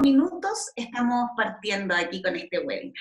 minutos estamos partiendo aquí con este webinar.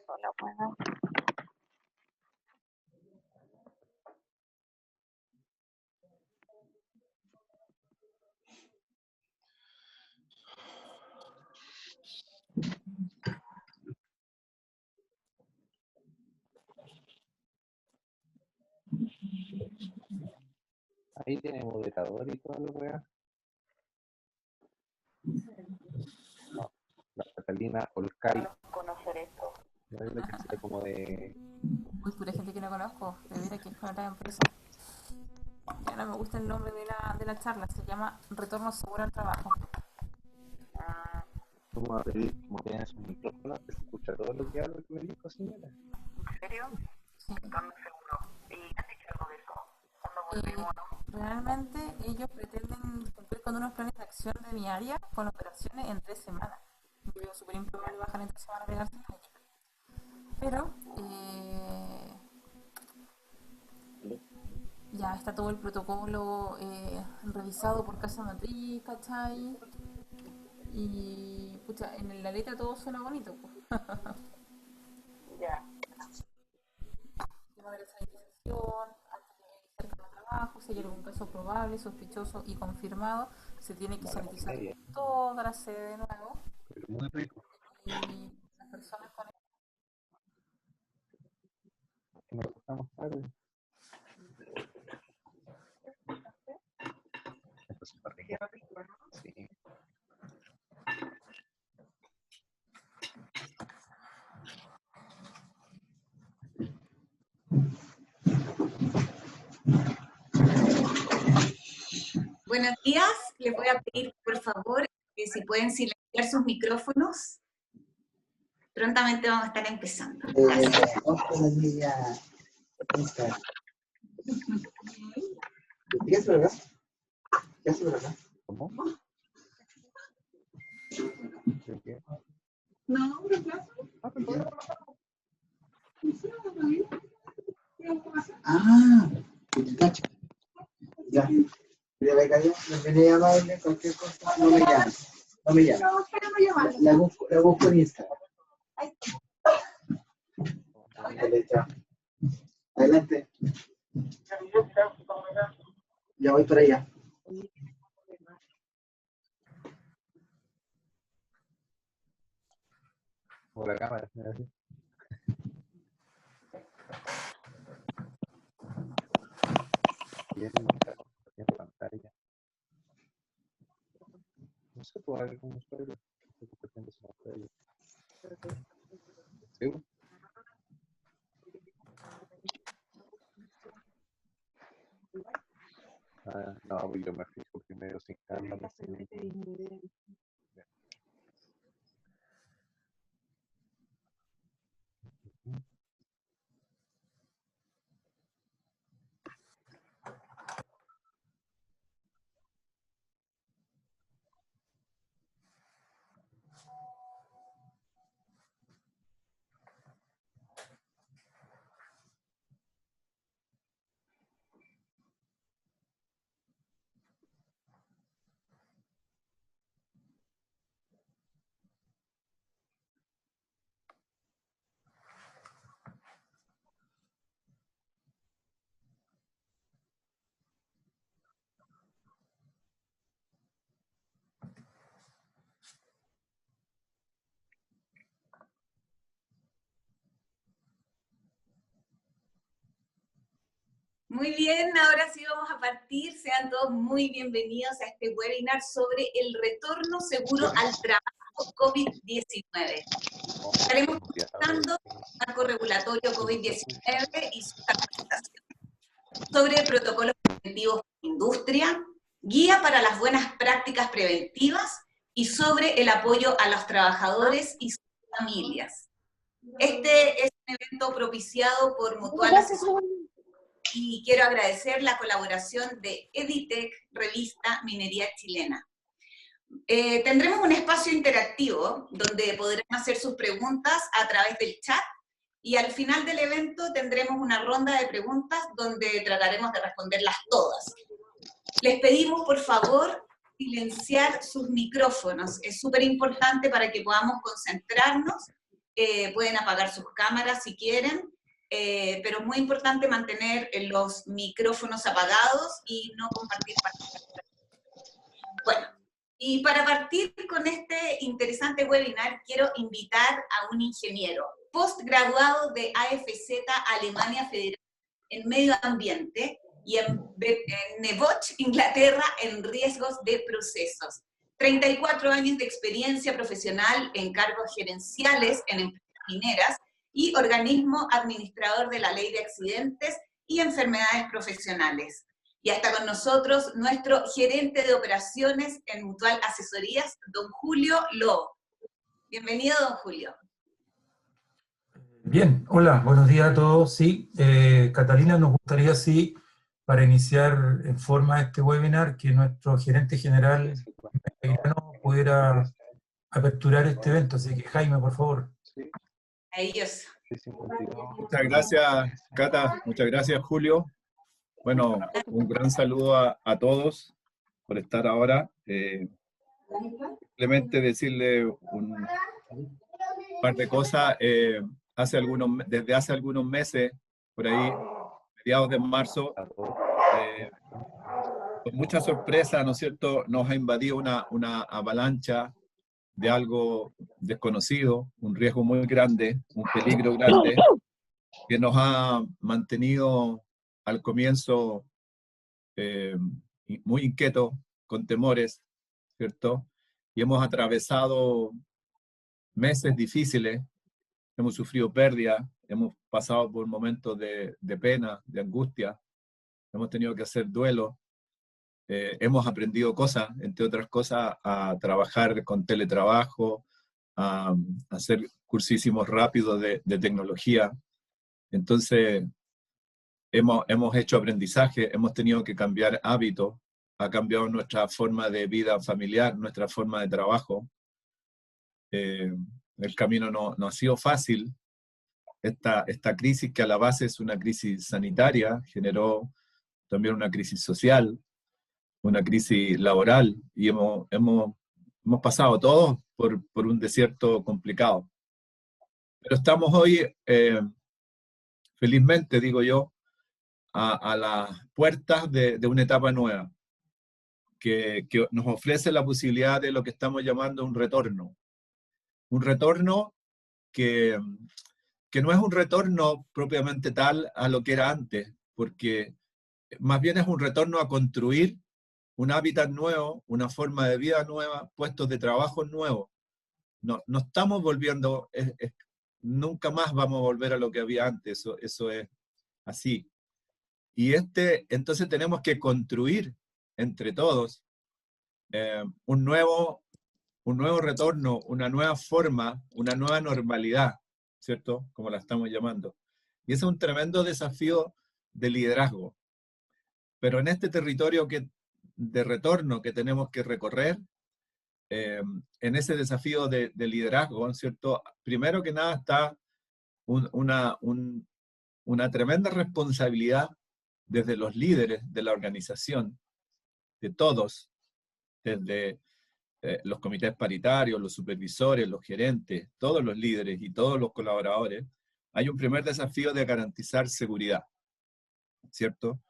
Hola, bueno. Ahí tiene moderador y todo lo weá. No, la Catalina Olcay. Conocer esto. No es la que sea como de. Uy, pura gente que no conozco, de veras que es con otra empresa. Ya no me gusta el nombre de la charla, se llama Retorno Seguro al Trabajo. Como a pedir, como tiene su micrófono, que se escucha todo lo que habla que me dijo, señora. ¿En serio? Sí. Retorno seguro. ¿Y han dicho algo de eso? ¿Cuándo volvemos o no? Realmente ellos pretenden cumplir con unos planes de acción de mi área con operaciones en 3 semanas. Yo veo súper improbable bajar en 3 semanas pegarse allí. Pero ya está todo el protocolo revisado por casa matriz, ¿cachai? Y pucha, en la letra todo suena bonito. Pues. Ya. Tema de la sanitización, antes de iniciar cada trabajo, si hay algún caso probable, sospechoso y confirmado, se tiene que sanitizar toda la sede de nuevo. Pero muy rico. Y las personas con Que nos acostamos tarde. Entonces, para rico. Sí. Buenos días, les voy a pedir por favor que si pueden silenciar sus micrófonos. Prontamente vamos a estar empezando. Gracias. ¿Qué hace, verdad? ¿Qué hace, verdad? ¿Cómo? ¿De qué? No, un reemplazo. Ah, cacho. Ya. Ya me cayó, me viene a llamarle cualquier cosa. No me llames. No me llames. No, pero no llamas. La busco en Instagram. Dale, chao. Adelante. Ya voy para allá. Por la cámara. ¿Sí? Y es en pantalla. No sé, pues algo como usuario. ¿Qué pretendes en usuario? ¿Sí? Ah, no, pues yo me fijo primero sin cámara. Muy bien, ahora sí vamos a partir. Sean todos muy bienvenidos a este webinar sobre el retorno seguro al trabajo COVID-19. Estaremos comentando el marco regulatorio COVID-19 y su actualización, sobre protocolos preventivos de industria, guía para las buenas prácticas preventivas y sobre el apoyo a los trabajadores y sus familias. Este es un evento propiciado por Mutual Asesoría y quiero agradecer la colaboración de Editec, revista Minería Chilena. Tendremos un espacio interactivo donde podrán hacer sus preguntas a través del chat y al final del evento tendremos una ronda de preguntas donde trataremos de responderlas todas. Les pedimos, por favor, silenciar sus micrófonos. Es súper importante para que podamos concentrarnos. Pueden apagar sus cámaras si quieren, pero es muy importante mantener los micrófonos apagados y no compartir pantallas. Bueno, y para partir con este interesante webinar, quiero invitar a un ingeniero postgraduado de AFZ Alemania Federal en Medio Ambiente y en Neboch, Inglaterra, en Riesgos de Procesos. 34 años de experiencia profesional en cargos gerenciales en empresas mineras y organismo administrador de la Ley de Accidentes y Enfermedades Profesionales. Y hasta con nosotros nuestro gerente de operaciones en Mutual Asesorías, don Julio Lobo. Bienvenido, don Julio. Bien, hola, buenos días a todos. Sí, Catalina, nos gustaría, sí, para iniciar en forma este webinar, que nuestro gerente general pudiera aperturar este evento. Así que, Jaime, por favor. A ellos. Muchas gracias, Cata. Muchas gracias, Julio. Bueno, un gran saludo a todos por estar ahora. Simplemente decirle un par de cosas. Desde hace algunos meses, por ahí, mediados de marzo, con mucha sorpresa, ¿no es cierto?, nos ha invadido una avalancha de algo desconocido, un riesgo muy grande, un peligro grande, que nos ha mantenido al comienzo muy inquietos, con temores, ¿cierto? Y hemos atravesado meses difíciles, hemos sufrido pérdidas, hemos pasado por momentos de pena, de angustia, hemos tenido que hacer duelo, hemos aprendido cosas, entre otras cosas, a trabajar con teletrabajo, a hacer cursísimos rápidos de tecnología. Entonces, hemos hecho aprendizaje, hemos tenido que cambiar hábitos, ha cambiado nuestra forma de vida familiar, nuestra forma de trabajo. El camino no ha sido fácil. Esta crisis, que a la base es una crisis sanitaria, generó también una crisis social, una crisis laboral, y hemos pasado todos por un desierto complicado. Pero estamos hoy, felizmente, digo yo, a las puertas de una etapa nueva, que nos ofrece la posibilidad de lo que estamos llamando un retorno. Un retorno que no es un retorno propiamente tal a lo que era antes, porque más bien es un retorno a construir un hábitat nuevo, una forma de vida nueva, puestos de trabajo nuevos. No estamos volviendo, nunca más vamos a volver a lo que había antes, eso es así. Y entonces tenemos que construir entre todos un nuevo retorno, una nueva forma, una nueva normalidad, ¿cierto? Como la estamos llamando. Y ese es un tremendo desafío de liderazgo. Pero en este territorio de retorno que tenemos que recorrer, en ese desafío de liderazgo, ¿cierto? Primero que nada está una tremenda responsabilidad desde los líderes de la organización, de todos, desde los comités paritarios, los supervisores, los gerentes, todos los líderes y todos los colaboradores. Hay un primer desafío de garantizar seguridad, ¿cierto?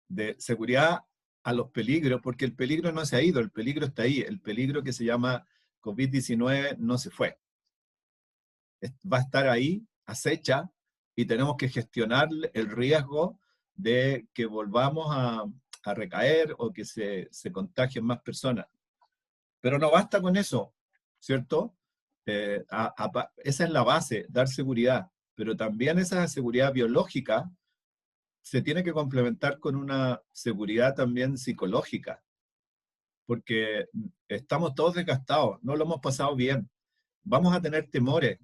De seguridad a los peligros, porque el peligro no se ha ido, el peligro está ahí, el peligro que se llama COVID-19 no se fue. Va a estar ahí, acecha, y tenemos que gestionar el riesgo de que volvamos a recaer o que se contagien más personas. Pero no basta con eso, ¿cierto? Esa es la base, dar seguridad, pero también esa seguridad biológica se tiene que complementar con una seguridad también psicológica, porque estamos todos desgastados, no lo hemos pasado bien, vamos a tener temores,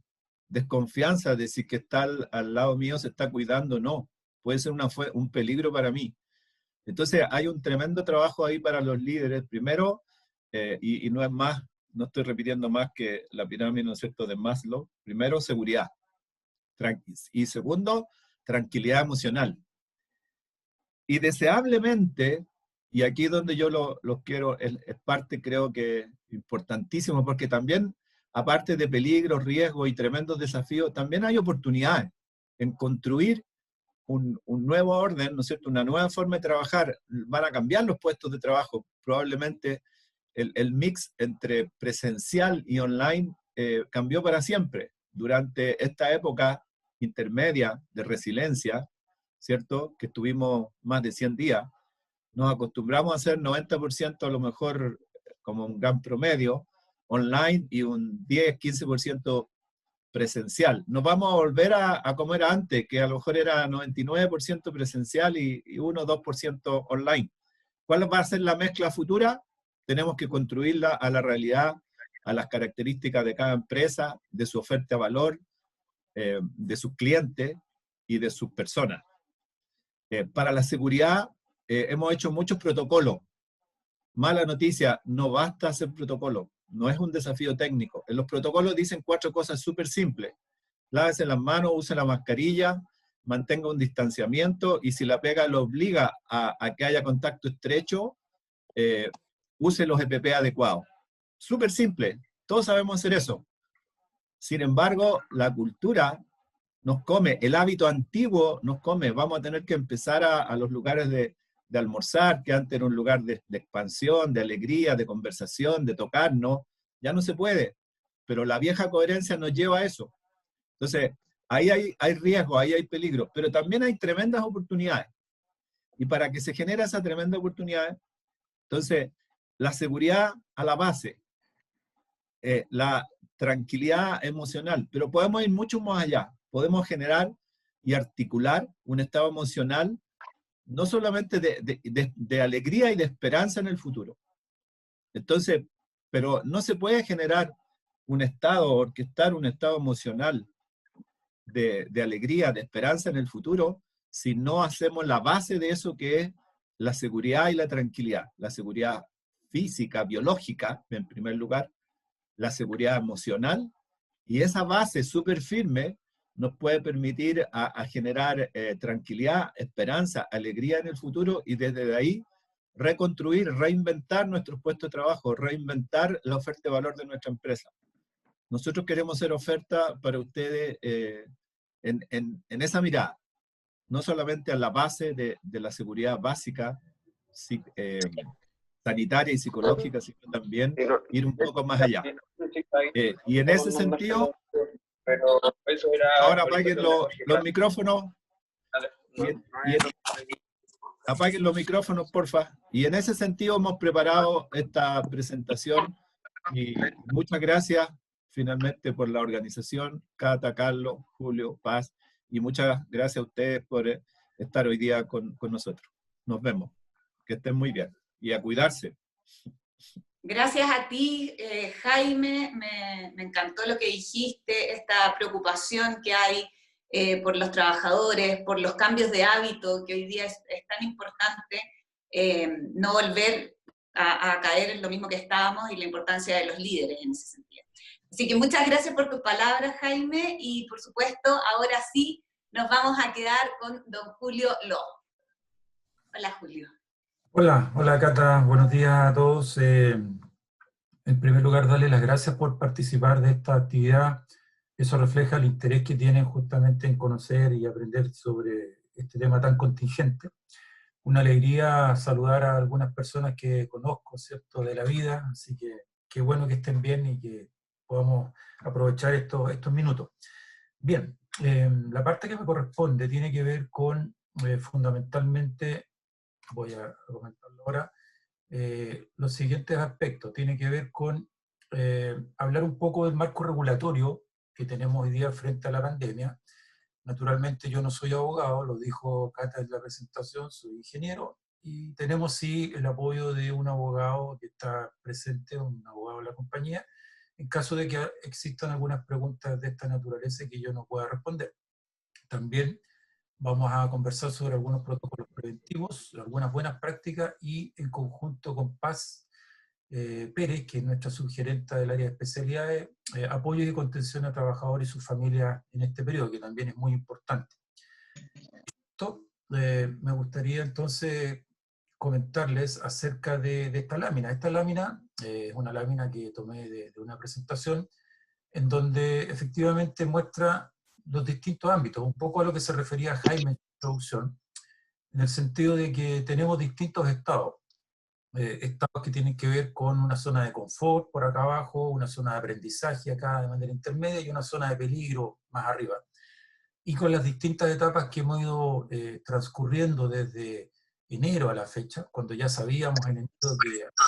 desconfianza de si que está al lado mío se está cuidando o no, puede ser un peligro para mí. Entonces hay un tremendo trabajo ahí para los líderes, primero, y no es más, no estoy repitiendo más que la pirámide, ¿no es cierto?, de Maslow. Primero, seguridad. Y segundo, tranquilidad emocional. Y deseablemente, y aquí donde yo los quiero, es parte creo que importantísimo, porque también, aparte de peligros, riesgos y tremendos desafíos, también hay oportunidades en construir un nuevo orden, ¿no es cierto?, una nueva forma de trabajar. Van a cambiar los puestos de trabajo, probablemente el mix entre presencial y online cambió para siempre. Durante esta época intermedia de resiliencia, ¿cierto?, que estuvimos más de 100 días, nos acostumbramos a hacer 90% a lo mejor como un gran promedio online y un 10-15% presencial. Nos vamos a volver a como era antes, que a lo mejor era 99% presencial y 1-2% online. ¿Cuál va a ser la mezcla futura? Tenemos que construirla a la realidad, a las características de cada empresa, de su oferta de valor, de sus clientes y de sus personas. Para la seguridad hemos hecho muchos protocolos. Mala noticia, no basta hacer protocolos, no es un desafío técnico. En los protocolos dicen 4 cosas súper simples. Lávese las manos, use la mascarilla, mantenga un distanciamiento y si la pega lo obliga a que haya contacto estrecho, use los EPP adecuados. Súper simple, todos sabemos hacer eso. Sin embargo, la cultura nos come, el hábito antiguo nos come. Vamos a tener que empezar a los lugares de almorzar, que antes era un lugar de expansión, de alegría, de conversación, de tocarnos. Ya no se puede, pero la vieja coherencia nos lleva a eso. Entonces, ahí hay riesgo, ahí hay peligro, pero también hay tremendas oportunidades. Y para que se genere esa tremenda oportunidad, entonces, la seguridad a la base, la tranquilidad emocional, pero podemos ir mucho más allá. Podemos generar y articular un estado emocional no solamente de alegría y de esperanza en el futuro. Entonces, pero no se puede generar un estado, orquestar un estado emocional de alegría, de esperanza en el futuro, si no hacemos la base de eso que es la seguridad y la tranquilidad. La seguridad física, biológica, en primer lugar, la seguridad emocional, y esa base súper firme nos puede permitir a generar tranquilidad, esperanza, alegría en el futuro, y desde ahí reconstruir, reinventar nuestros puestos de trabajo, reinventar la oferta de valor de nuestra empresa. Nosotros queremos ser oferta para ustedes en esa mirada, no solamente a la base de la seguridad básica, sanitaria y psicológica, sino también ir un poco más allá. Y en ese sentido, ahora apaguen los micrófonos, apaguen los micrófonos, porfa. Y en ese sentido hemos preparado esta presentación, y muchas gracias finalmente por la organización, Cata, Carlos, Julio, Paz, y muchas gracias a ustedes por estar hoy día con nosotros. Nos vemos. Que estén muy bien. Y a cuidarse. Gracias a ti, Jaime, me encantó lo que dijiste, esta preocupación que hay por los trabajadores, por los cambios de hábito, que hoy día es tan importante, no volver a caer en lo mismo que estábamos, y la importancia de los líderes en ese sentido. Así que muchas gracias por tus palabras, Jaime, y por supuesto, ahora sí, nos vamos a quedar con don Julio Lo. Hola, Julio. Hola Cata, buenos días a todos. En primer lugar, darle las gracias por participar de esta actividad. Eso refleja el interés que tienen justamente en conocer y aprender sobre este tema tan contingente. Una alegría saludar a algunas personas que conozco, ¿cierto?, de la vida, así que qué bueno que estén bien y que podamos aprovechar estos minutos. Bien, la parte que me corresponde tiene que ver con fundamentalmente, voy a comentarlo ahora, los siguientes aspectos. Tiene que ver con hablar un poco del marco regulatorio que tenemos hoy día frente a la pandemia. Naturalmente yo no soy abogado, lo dijo Cata en la presentación, soy ingeniero, y tenemos sí el apoyo de un abogado que está presente, un abogado de la compañía, en caso de que existan algunas preguntas de esta naturaleza que yo no pueda responder. También vamos a conversar sobre algunos protocolos preventivos, algunas buenas prácticas, y en conjunto con Paz Pérez, que es nuestra subgerenta del área de especialidades, apoyo y contención a trabajadores y sus familias en este periodo, que también es muy importante. Esto, me gustaría entonces comentarles acerca de esta lámina. Esta lámina es una lámina que tomé de una presentación en donde efectivamente muestra los distintos ámbitos, un poco a lo que se refería Jaime en su introducción, en el sentido de que tenemos distintos estados. Estados que tienen que ver con una zona de confort por acá abajo, una zona de aprendizaje acá de manera intermedia y una zona de peligro más arriba. Y con las distintas etapas que hemos ido transcurriendo desde enero a la fecha, cuando ya sabíamos en enero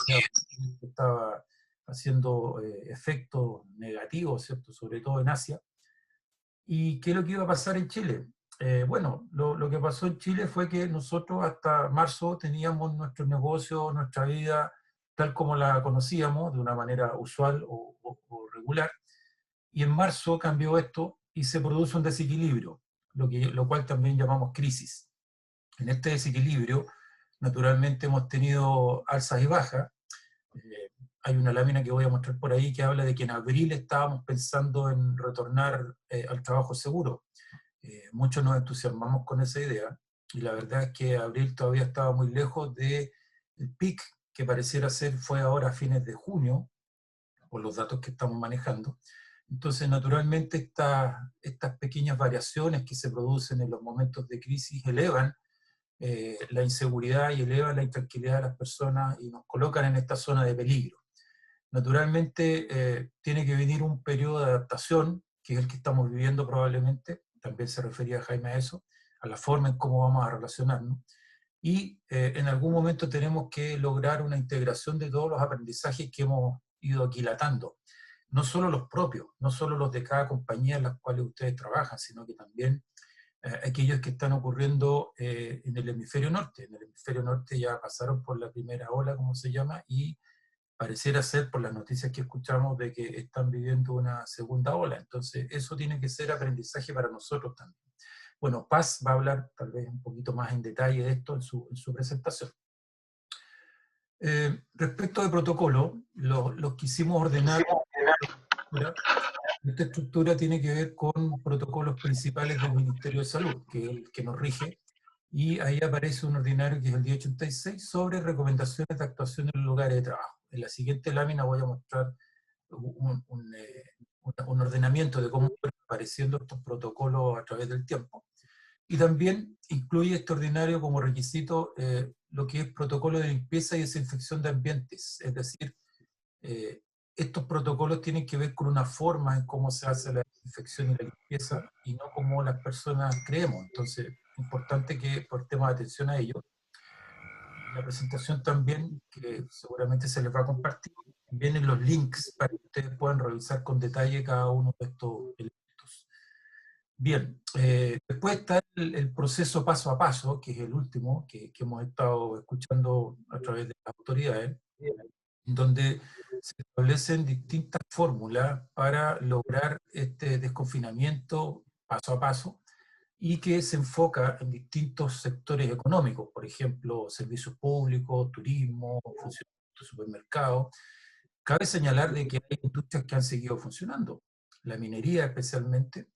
que estaba haciendo efectos negativos, ¿cierto? Sobre todo en Asia. ¿Y qué es lo que iba a pasar en Chile? Bueno, lo que pasó en Chile fue que nosotros hasta marzo teníamos nuestro negocio, nuestra vida, tal como la conocíamos, de una manera usual o regular, y en marzo cambió esto y se produce un desequilibrio, lo cual también llamamos crisis. En este desequilibrio, naturalmente hemos tenido alzas y bajas. Hay una lámina que voy a mostrar por ahí que habla de que en abril estábamos pensando en retornar al trabajo seguro. Muchos nos entusiasmamos con esa idea, y la verdad es que abril todavía estaba muy lejos del pic que pareciera ser fue ahora a fines de junio, por los datos que estamos manejando. Entonces, naturalmente, estas pequeñas variaciones que se producen en los momentos de crisis elevan la inseguridad y elevan la intranquilidad de las personas y nos colocan en esta zona de peligro. Naturalmente, tiene que venir un periodo de adaptación, que es el que estamos viviendo probablemente, también se refería Jaime a eso, a la forma en cómo vamos a relacionarnos, y en algún momento tenemos que lograr una integración de todos los aprendizajes que hemos ido aquilatando, no solo los propios, no solo los de cada compañía en las cuales ustedes trabajan, sino que también aquellos que están ocurriendo en el hemisferio norte. En el hemisferio norte ya pasaron por la primera ola, como se llama, y pareciera ser, por las noticias que escuchamos, de que están viviendo una segunda ola. Entonces, eso tiene que ser aprendizaje para nosotros también. Bueno, Paz va a hablar tal vez un poquito más en detalle de esto en su presentación. Respecto de protocolo, los quisimos ordenar. Esta estructura tiene que ver con protocolos principales del Ministerio de Salud, que es el que nos rige, y ahí aparece un ordinario que es el 1086 sobre recomendaciones de actuación en los lugares de trabajo. En la siguiente lámina voy a mostrar un ordenamiento de cómo fueron apareciendo estos protocolos a través del tiempo. Y también incluye este ordinario como requisito lo que es protocolo de limpieza y desinfección de ambientes, es decir, estos protocolos tienen que ver con una forma en cómo se hace la desinfección y la limpieza y no como las personas creemos. Entonces, es importante que prestemos atención a ello. La presentación también, que seguramente se les va a compartir, vienen los links para que ustedes puedan revisar con detalle cada uno de estos elementos. Bien, después está el proceso paso a paso, que es el último que hemos estado escuchando a través de las autoridades, donde se establecen distintas fórmulas para lograr este desconfinamiento paso a paso y que se enfoca en distintos sectores económicos, por ejemplo, servicios públicos, turismo, funcionamiento de supermercados. Cabe señalar de que hay industrias que han seguido funcionando. La minería especialmente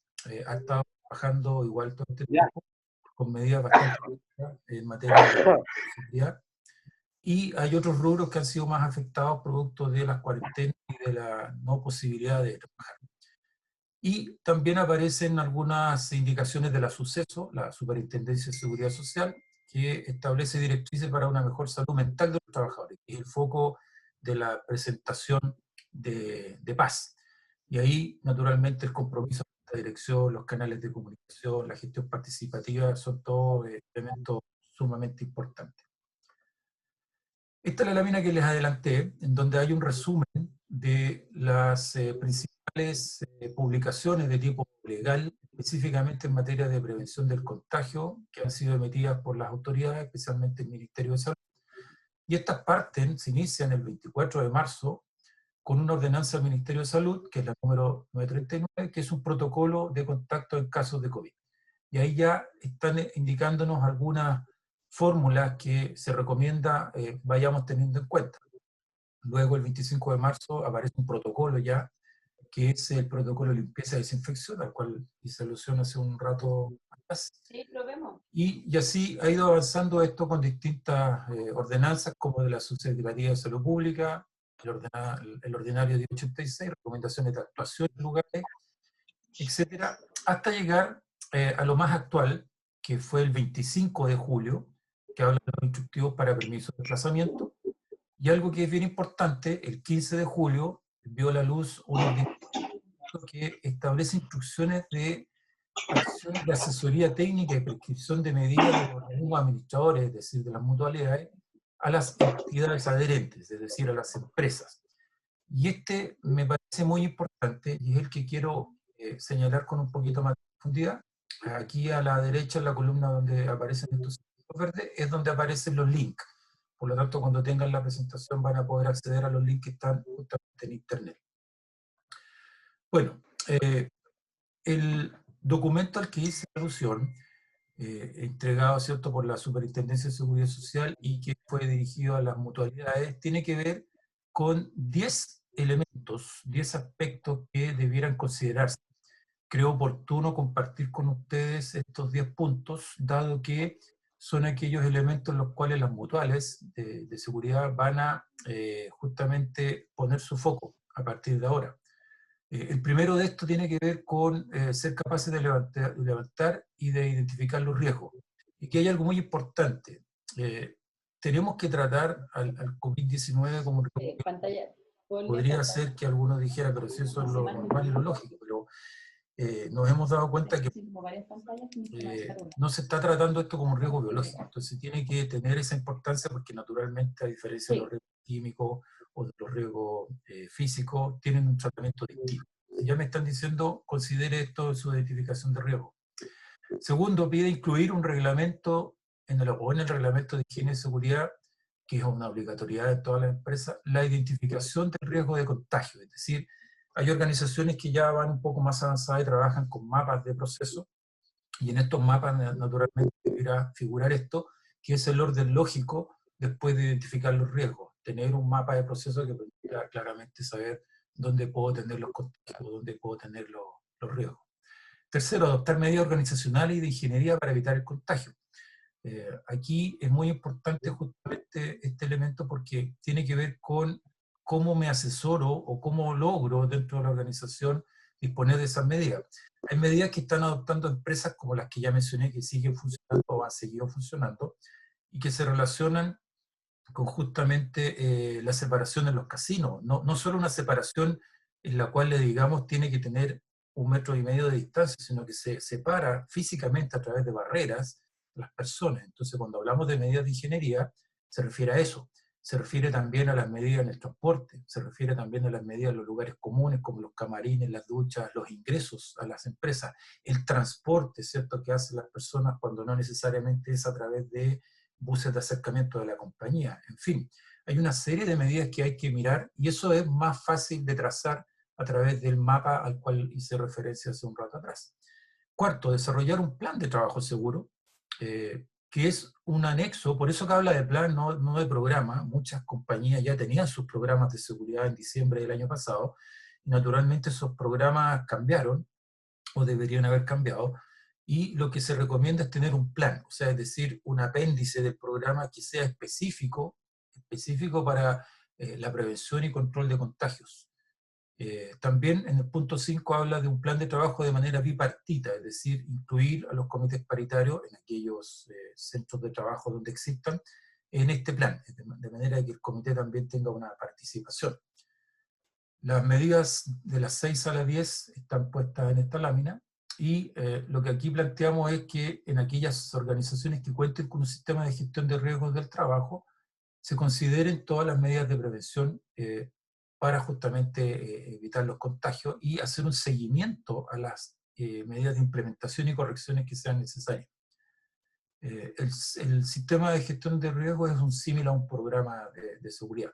ha estado trabajando igual todo este tiempo con medidas bastante en materia de seguridad. Y hay otros rubros que han sido más afectados producto de las cuarentenas y de la no posibilidad de trabajar. Y también aparecen algunas indicaciones de la SUCESO, la Superintendencia de Seguridad Social, que establece directrices para una mejor salud mental de los trabajadores, que es el foco de la presentación de Paz. Y ahí, naturalmente, el compromiso esta dirección, los canales de comunicación, la gestión participativa, son todos elementos sumamente importantes. Esta es la lámina que les adelanté, en donde hay un resumen de las principales publicaciones de tipo legal, específicamente en materia de prevención del contagio, que han sido emitidas por las autoridades, especialmente el Ministerio de Salud. Y estas parten, se inician el 24 de marzo, con una ordenanza del Ministerio de Salud, que es la número 939, que es un protocolo de contacto en casos de COVID. Y ahí ya están indicándonos algunas fórmulas que se recomienda vayamos teniendo en cuenta. Luego, el 25 de marzo, aparece un protocolo ya, que es el protocolo de limpieza y desinfección, al cual hice alusión hace un rato atrás. Sí, lo vemos. Y así ha ido avanzando esto con distintas ordenanzas, como de la Subsecretaría de Salud Pública, el ordinario 1086, recomendaciones de actuación en lugares, etcétera, hasta llegar a lo más actual, que fue el 25 de julio, que habla de los instructivos para permiso de desplazamiento, y algo que es bien importante, el 15 de julio vio a la luz un ordinario que establece instrucciones de acciones de asesoría técnica y prescripción de medidas de los organismos administradores, es decir, de las mutualidades, a las entidades adherentes, es decir, a las empresas. Y este me parece muy importante y es el que quiero señalar con un poquito más de profundidad. Aquí a la derecha, en la columna donde aparecen estos círculos verdes, es donde aparecen los links. Por lo tanto, cuando tengan la presentación van a poder acceder a los links que están justamente en Internet. Bueno, el documento al que hice alusión, entregado, ¿cierto?, por la Superintendencia de Seguridad Social y que fue dirigido a las mutualidades, tiene que ver con 10 elementos, 10 aspectos que debieran considerarse. Creo oportuno compartir con ustedes estos 10 puntos, dado que son aquellos elementos en los cuales las mutuales de seguridad van a justamente poner su foco a partir de ahora. El primero de esto tiene que ver con ser capaces de levantar y de identificar los riesgos. Y que hay algo muy importante. Tenemos que tratar al COVID-19 como un riesgo. Podría ser que algunos dijeran, pero si eso es lo normal y lo lógico, pero nos hemos dado cuenta que no se está tratando esto como un riesgo biológico. Entonces tiene que tener esa importancia porque naturalmente, a diferencia de los riesgos químicos o de los riesgos físicos, tienen un tratamiento distinto. Ya me están diciendo, considere esto en su identificación de riesgo. Segundo, pide incluir un reglamento en el reglamento de higiene y seguridad, que es una obligatoriedad de todas las empresas, la identificación del riesgo de contagio. Es decir, hay organizaciones que ya van un poco más avanzadas y trabajan con mapas de proceso, y en estos mapas naturalmente deberá figurar esto, que es el orden lógico después de identificar los riesgos. Tener un mapa de proceso que permita claramente saber dónde puedo tener los contagios, dónde puedo tener los riesgos. Tercero, adoptar medidas organizacionales y de ingeniería para evitar el contagio. Aquí es muy importante justamente este elemento porque tiene que ver con cómo me asesoro o cómo logro dentro de la organización disponer de esas medidas. Hay medidas que están adoptando empresas como las que ya mencioné, que siguen funcionando o han seguido funcionando, y que se relacionan con justamente la separación en los casinos. No solo una separación en la cual le digamos tiene que tener 1,5 metros de distancia, sino que se separa físicamente a través de barreras las personas. Entonces, cuando hablamos de medidas de ingeniería, se refiere a eso. Se refiere también a las medidas en el transporte, se refiere también a las medidas en los lugares comunes, como los camarines, las duchas, los ingresos a las empresas, el transporte, ¿cierto?, que hacen las personas cuando no necesariamente es a través de buses de acercamiento de la compañía. En fin, hay una serie de medidas que hay que mirar y eso es más fácil de trazar a través del mapa al cual hice referencia hace un rato atrás. Cuarto, desarrollar un plan de trabajo seguro, que es un anexo, por eso que habla de plan, no de programa. Muchas compañías ya tenían sus programas de seguridad en diciembre del año pasado, y naturalmente esos programas cambiaron, o deberían haber cambiado, y lo que se recomienda es tener un plan, o sea, es decir, un apéndice del programa que sea específico para la prevención y control de contagios. También en el punto 5 habla de un plan de trabajo de manera bipartita, es decir, incluir a los comités paritarios en aquellos centros de trabajo donde existan en este plan, de manera que el comité también tenga una participación. Las medidas de las 6 a las 10 están puestas en esta lámina, y lo que aquí planteamos es que en aquellas organizaciones que cuenten con un sistema de gestión de riesgos del trabajo, se consideren todas las medidas de prevención para justamente evitar los contagios y hacer un seguimiento a las medidas de implementación y correcciones que sean necesarias. El sistema de gestión de riesgos es un símil a un programa de seguridad.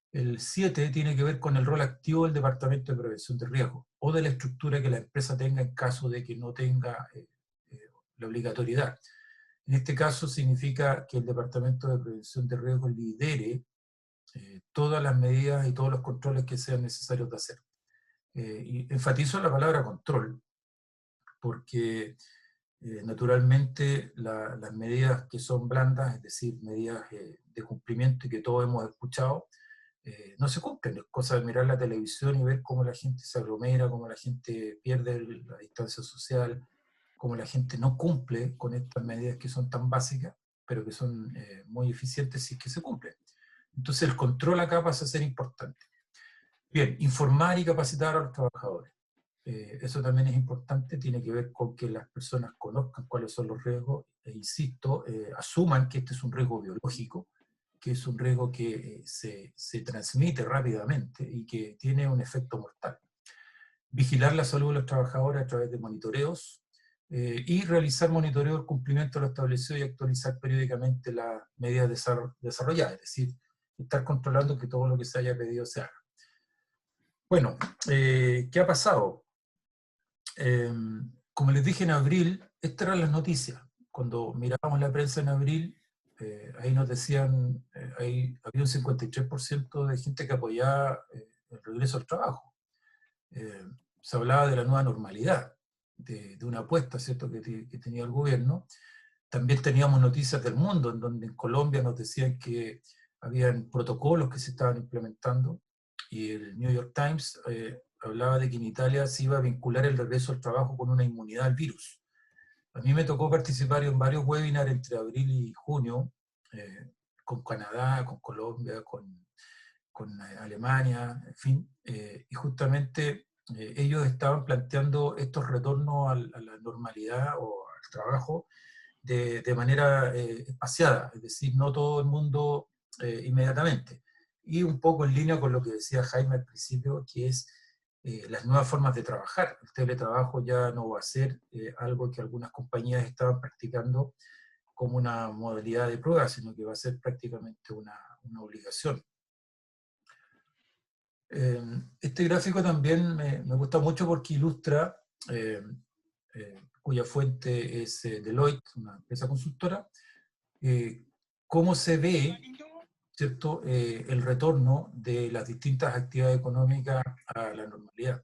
El 7 tiene que ver con el rol activo del Departamento de Prevención de Riesgos, o de la estructura que la empresa tenga en caso de que no tenga la obligatoriedad. En este caso significa que el Departamento de Prevención de Riesgos lidere todas las medidas y todos los controles que sean necesarios de hacer. Y enfatizo la palabra control, porque naturalmente las medidas que son blandas, es decir, medidas de cumplimiento y que todos hemos escuchado, no se cumplen. Es cosa de mirar la televisión y ver cómo la gente se aglomera, cómo la gente pierde la distancia social, cómo la gente no cumple con estas medidas que son tan básicas, pero que son muy eficientes si es que se cumplen. Entonces el control acá pasa a ser importante. Bien, informar y capacitar a los trabajadores. Eso también es importante, tiene que ver con que las personas conozcan cuáles son los riesgos, e insisto, asuman que este es un riesgo biológico, que es un riesgo que se transmite rápidamente y que tiene un efecto mortal. Vigilar la salud de los trabajadores a través de monitoreos, y realizar monitoreo del cumplimiento de lo establecido y actualizar periódicamente las medidas desarrolladas, es decir, estar controlando que todo lo que se haya pedido se haga. Bueno, ¿qué ha pasado? Como les dije en abril, estas eran las noticias. Cuando mirábamos la prensa en abril, ahí nos decían, había un 53% de gente que apoyaba el regreso al trabajo. Se hablaba de la nueva normalidad, de una apuesta, ¿cierto?, que tenía el gobierno. También teníamos noticias del mundo, en donde en Colombia nos decían que habían protocolos que se estaban implementando, y el New York Times hablaba de que en Italia se iba a vincular el regreso al trabajo con una inmunidad al virus. A mí me tocó participar en varios webinars entre abril y junio, con Canadá, con Colombia, con Alemania, en fin, y justamente ellos estaban planteando estos retornos a la normalidad o al trabajo de manera espaciada, es decir, no todo el mundo inmediatamente. Y un poco en línea con lo que decía Jaime al principio, que es las nuevas formas de trabajar. El teletrabajo ya no va a ser algo que algunas compañías estaban practicando como una modalidad de prueba, sino que va a ser prácticamente una obligación. Este gráfico también me gusta mucho porque ilustra, cuya fuente es Deloitte, una empresa consultora, cómo se ve, ¿cierto?, el retorno de las distintas actividades económicas a la normalidad.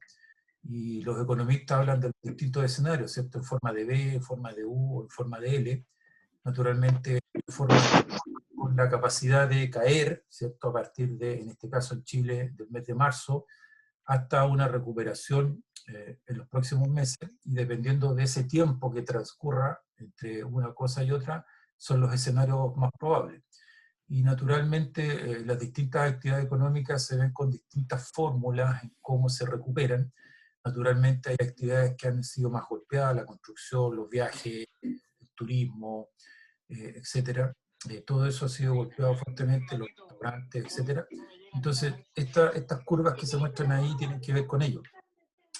Y los economistas hablan de los distintos escenarios, ¿cierto?, en forma de V, en forma de U o en forma de L. Naturalmente, en forma con la capacidad de caer, ¿cierto?, a partir de, en este caso en Chile, del mes de marzo, hasta una recuperación en los próximos meses, y dependiendo de ese tiempo que transcurra entre una cosa y otra, son los escenarios más probables. Y naturalmente las distintas actividades económicas se ven con distintas fórmulas en cómo se recuperan. Naturalmente hay actividades que han sido más golpeadas, la construcción, los viajes, el turismo, etcétera. Todo eso ha sido golpeado fuertemente, los restaurantes, etcétera. Entonces, estas curvas que se muestran ahí tienen que ver con ello.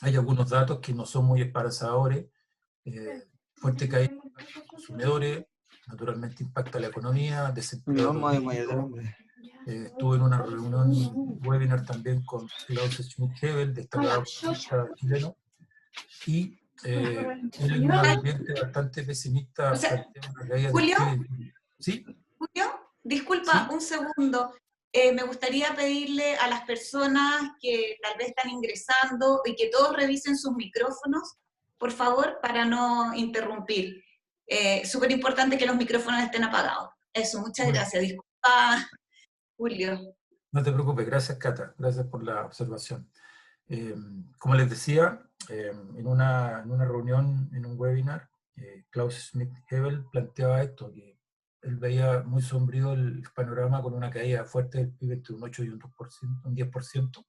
Hay algunos datos que no son muy esperanzadores. Fuerte caída de los consumidores, naturalmente impacta la economía, desempleo. Estuve en una reunión, un webinar también con Klaus Schmidt-Hebel, destacado economista chileno, y él en un ambiente bastante pesimista. O sea, una caída Julio, ¿sí? Julio, disculpa, ¿Sí? un segundo. Me gustaría pedirle a las personas que tal vez están ingresando y que todos revisen sus micrófonos, por favor, para no interrumpir. Súper importante que los micrófonos estén apagados. Eso, muchas gracias. Disculpa, Julio. No te preocupes, gracias Cata, gracias por la observación. Como les decía, en una reunión, en un webinar, Klaus Schmidt-Hebel planteaba esto, que él veía muy sombrío el panorama con una caída fuerte del PIB entre un 8 y un 10%,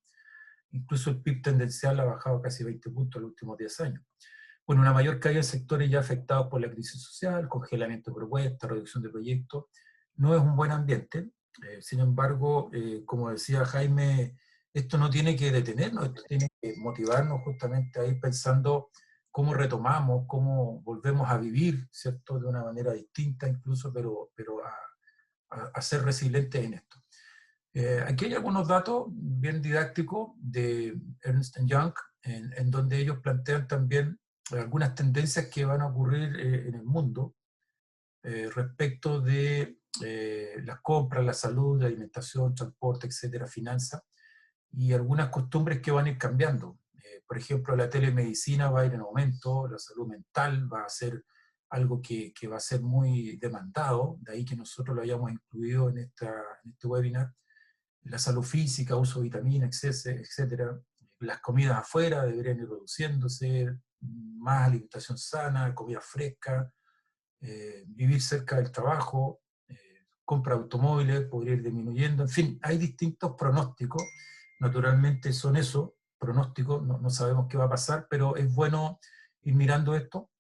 incluso el PIB tendencial ha bajado casi 20 puntos en los últimos 10 años. Bueno, una mayor caída en sectores ya afectados por la crisis social, congelamiento de propuestas, reducción de proyectos, no es un buen ambiente. Sin embargo, como decía Jaime, esto no tiene que detenernos, esto tiene que motivarnos justamente a ir pensando cómo retomamos, cómo volvemos a vivir, ¿cierto?, de una manera distinta incluso, pero a ser resilientes en esto. Aquí hay algunos datos bien didácticos de Ernst Young, en donde ellos plantean también algunas tendencias que van a ocurrir en el mundo respecto de las compras, la salud, la alimentación, transporte, etcétera, finanzas, y algunas costumbres que van a ir cambiando. Por ejemplo, la telemedicina va a ir en aumento, la salud mental va a ser algo que va a ser muy demandado, de ahí que nosotros lo hayamos incluido en este webinar. La salud física, uso de vitaminas, etcétera. Las comidas afuera deberían ir reduciéndose, más alimentación sana, comida fresca, vivir cerca del trabajo, compra de automóviles podría ir disminuyendo, en fin, hay distintos pronósticos, naturalmente son esos pronósticos, no sabemos qué va a pasar, pero es bueno ir mirando esto,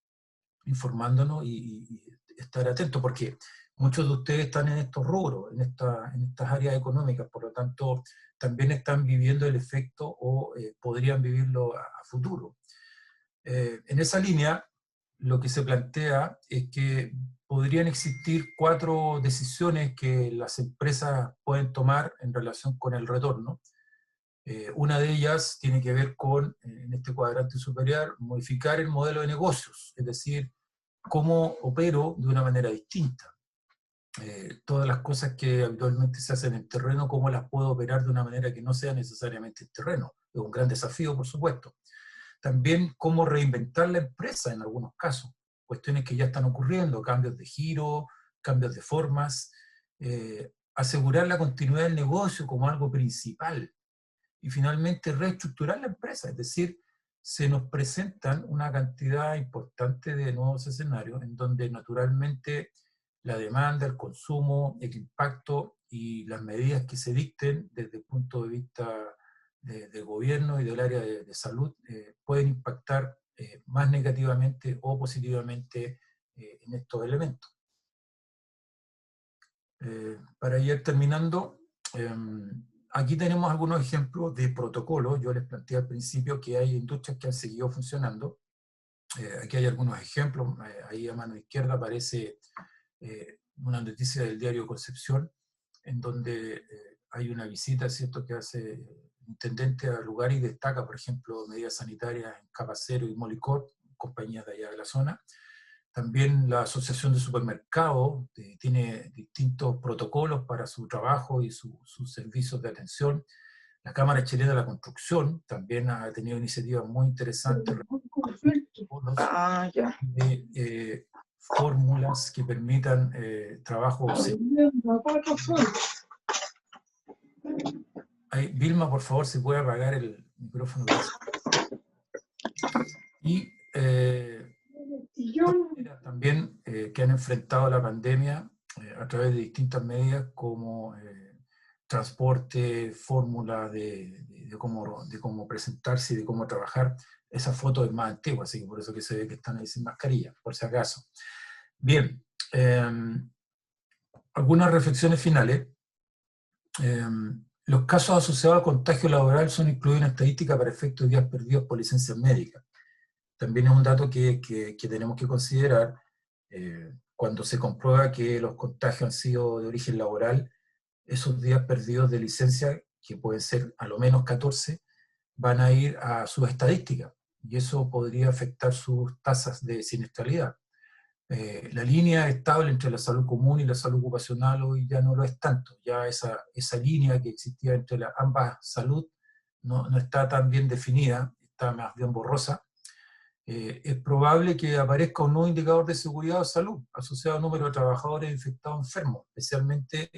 informándonos y estar atentos, porque muchos de ustedes están en estos rubros, en estas áreas económicas, por lo tanto, también están viviendo el efecto o podrían vivirlo a futuro. En esa línea, lo que se plantea es que podrían existir 4 decisiones que las empresas pueden tomar en relación con el retorno. Una de ellas tiene que ver con, en este cuadrante superior, modificar el modelo de negocios, es decir, cómo opero de una manera distinta. Todas las cosas que habitualmente se hacen en terreno, cómo las puedo operar de una manera que no sea necesariamente en terreno. Es un gran desafío, por supuesto. También cómo reinventar la empresa en algunos casos. Cuestiones que ya están ocurriendo, cambios de giro, cambios de formas. Asegurar la continuidad del negocio como algo principal. Y finalmente reestructurar la empresa, es decir, se nos presentan una cantidad importante de nuevos escenarios en donde naturalmente la demanda, el consumo, el impacto y las medidas que se dicten desde el punto de vista del gobierno y del área de salud pueden impactar más negativamente o positivamente en estos elementos. Para ir terminando, aquí tenemos algunos ejemplos de protocolos. Yo les planteé al principio que hay industrias que han seguido funcionando. Aquí hay algunos ejemplos. Ahí a mano izquierda aparece una noticia del diario Concepción, en donde hay una visita, ¿cierto?, que hace el intendente al lugar y destaca, por ejemplo, medidas sanitarias en Capacero y Molicot, compañías de allá de la zona. También la Asociación de Supermercados tiene distintos protocolos para su trabajo y sus servicios de atención. La Cámara Chilena de la Construcción también ha tenido iniciativas muy interesantes de fórmulas que permitan trabajo. Vilma, por favor, si puede apagar el micrófono. Y también que han enfrentado la pandemia a través de distintas medidas como transporte, fórmulas de cómo presentarse y de cómo trabajar. Esa foto es más antigua, así que por eso que se ve que están ahí sin mascarilla, por si acaso. Bien, algunas reflexiones finales. Los casos asociados al contagio laboral son incluidos en estadística para efectos de días perdidos por licencias médicas. También es un dato que tenemos que considerar cuando se comprueba que los contagios han sido de origen laboral. Esos días perdidos de licencia, que pueden ser a lo menos 14, van a ir a sus estadísticas, y eso podría afectar sus tasas de siniestralidad. La línea estable entre la salud común y la salud ocupacional hoy ya no lo es tanto, ya esa línea que existía entre ambas salud no está tan bien definida, está más bien borrosa. Es probable que aparezca un nuevo indicador de seguridad o salud asociado al número de trabajadores infectados enfermos, especialmente,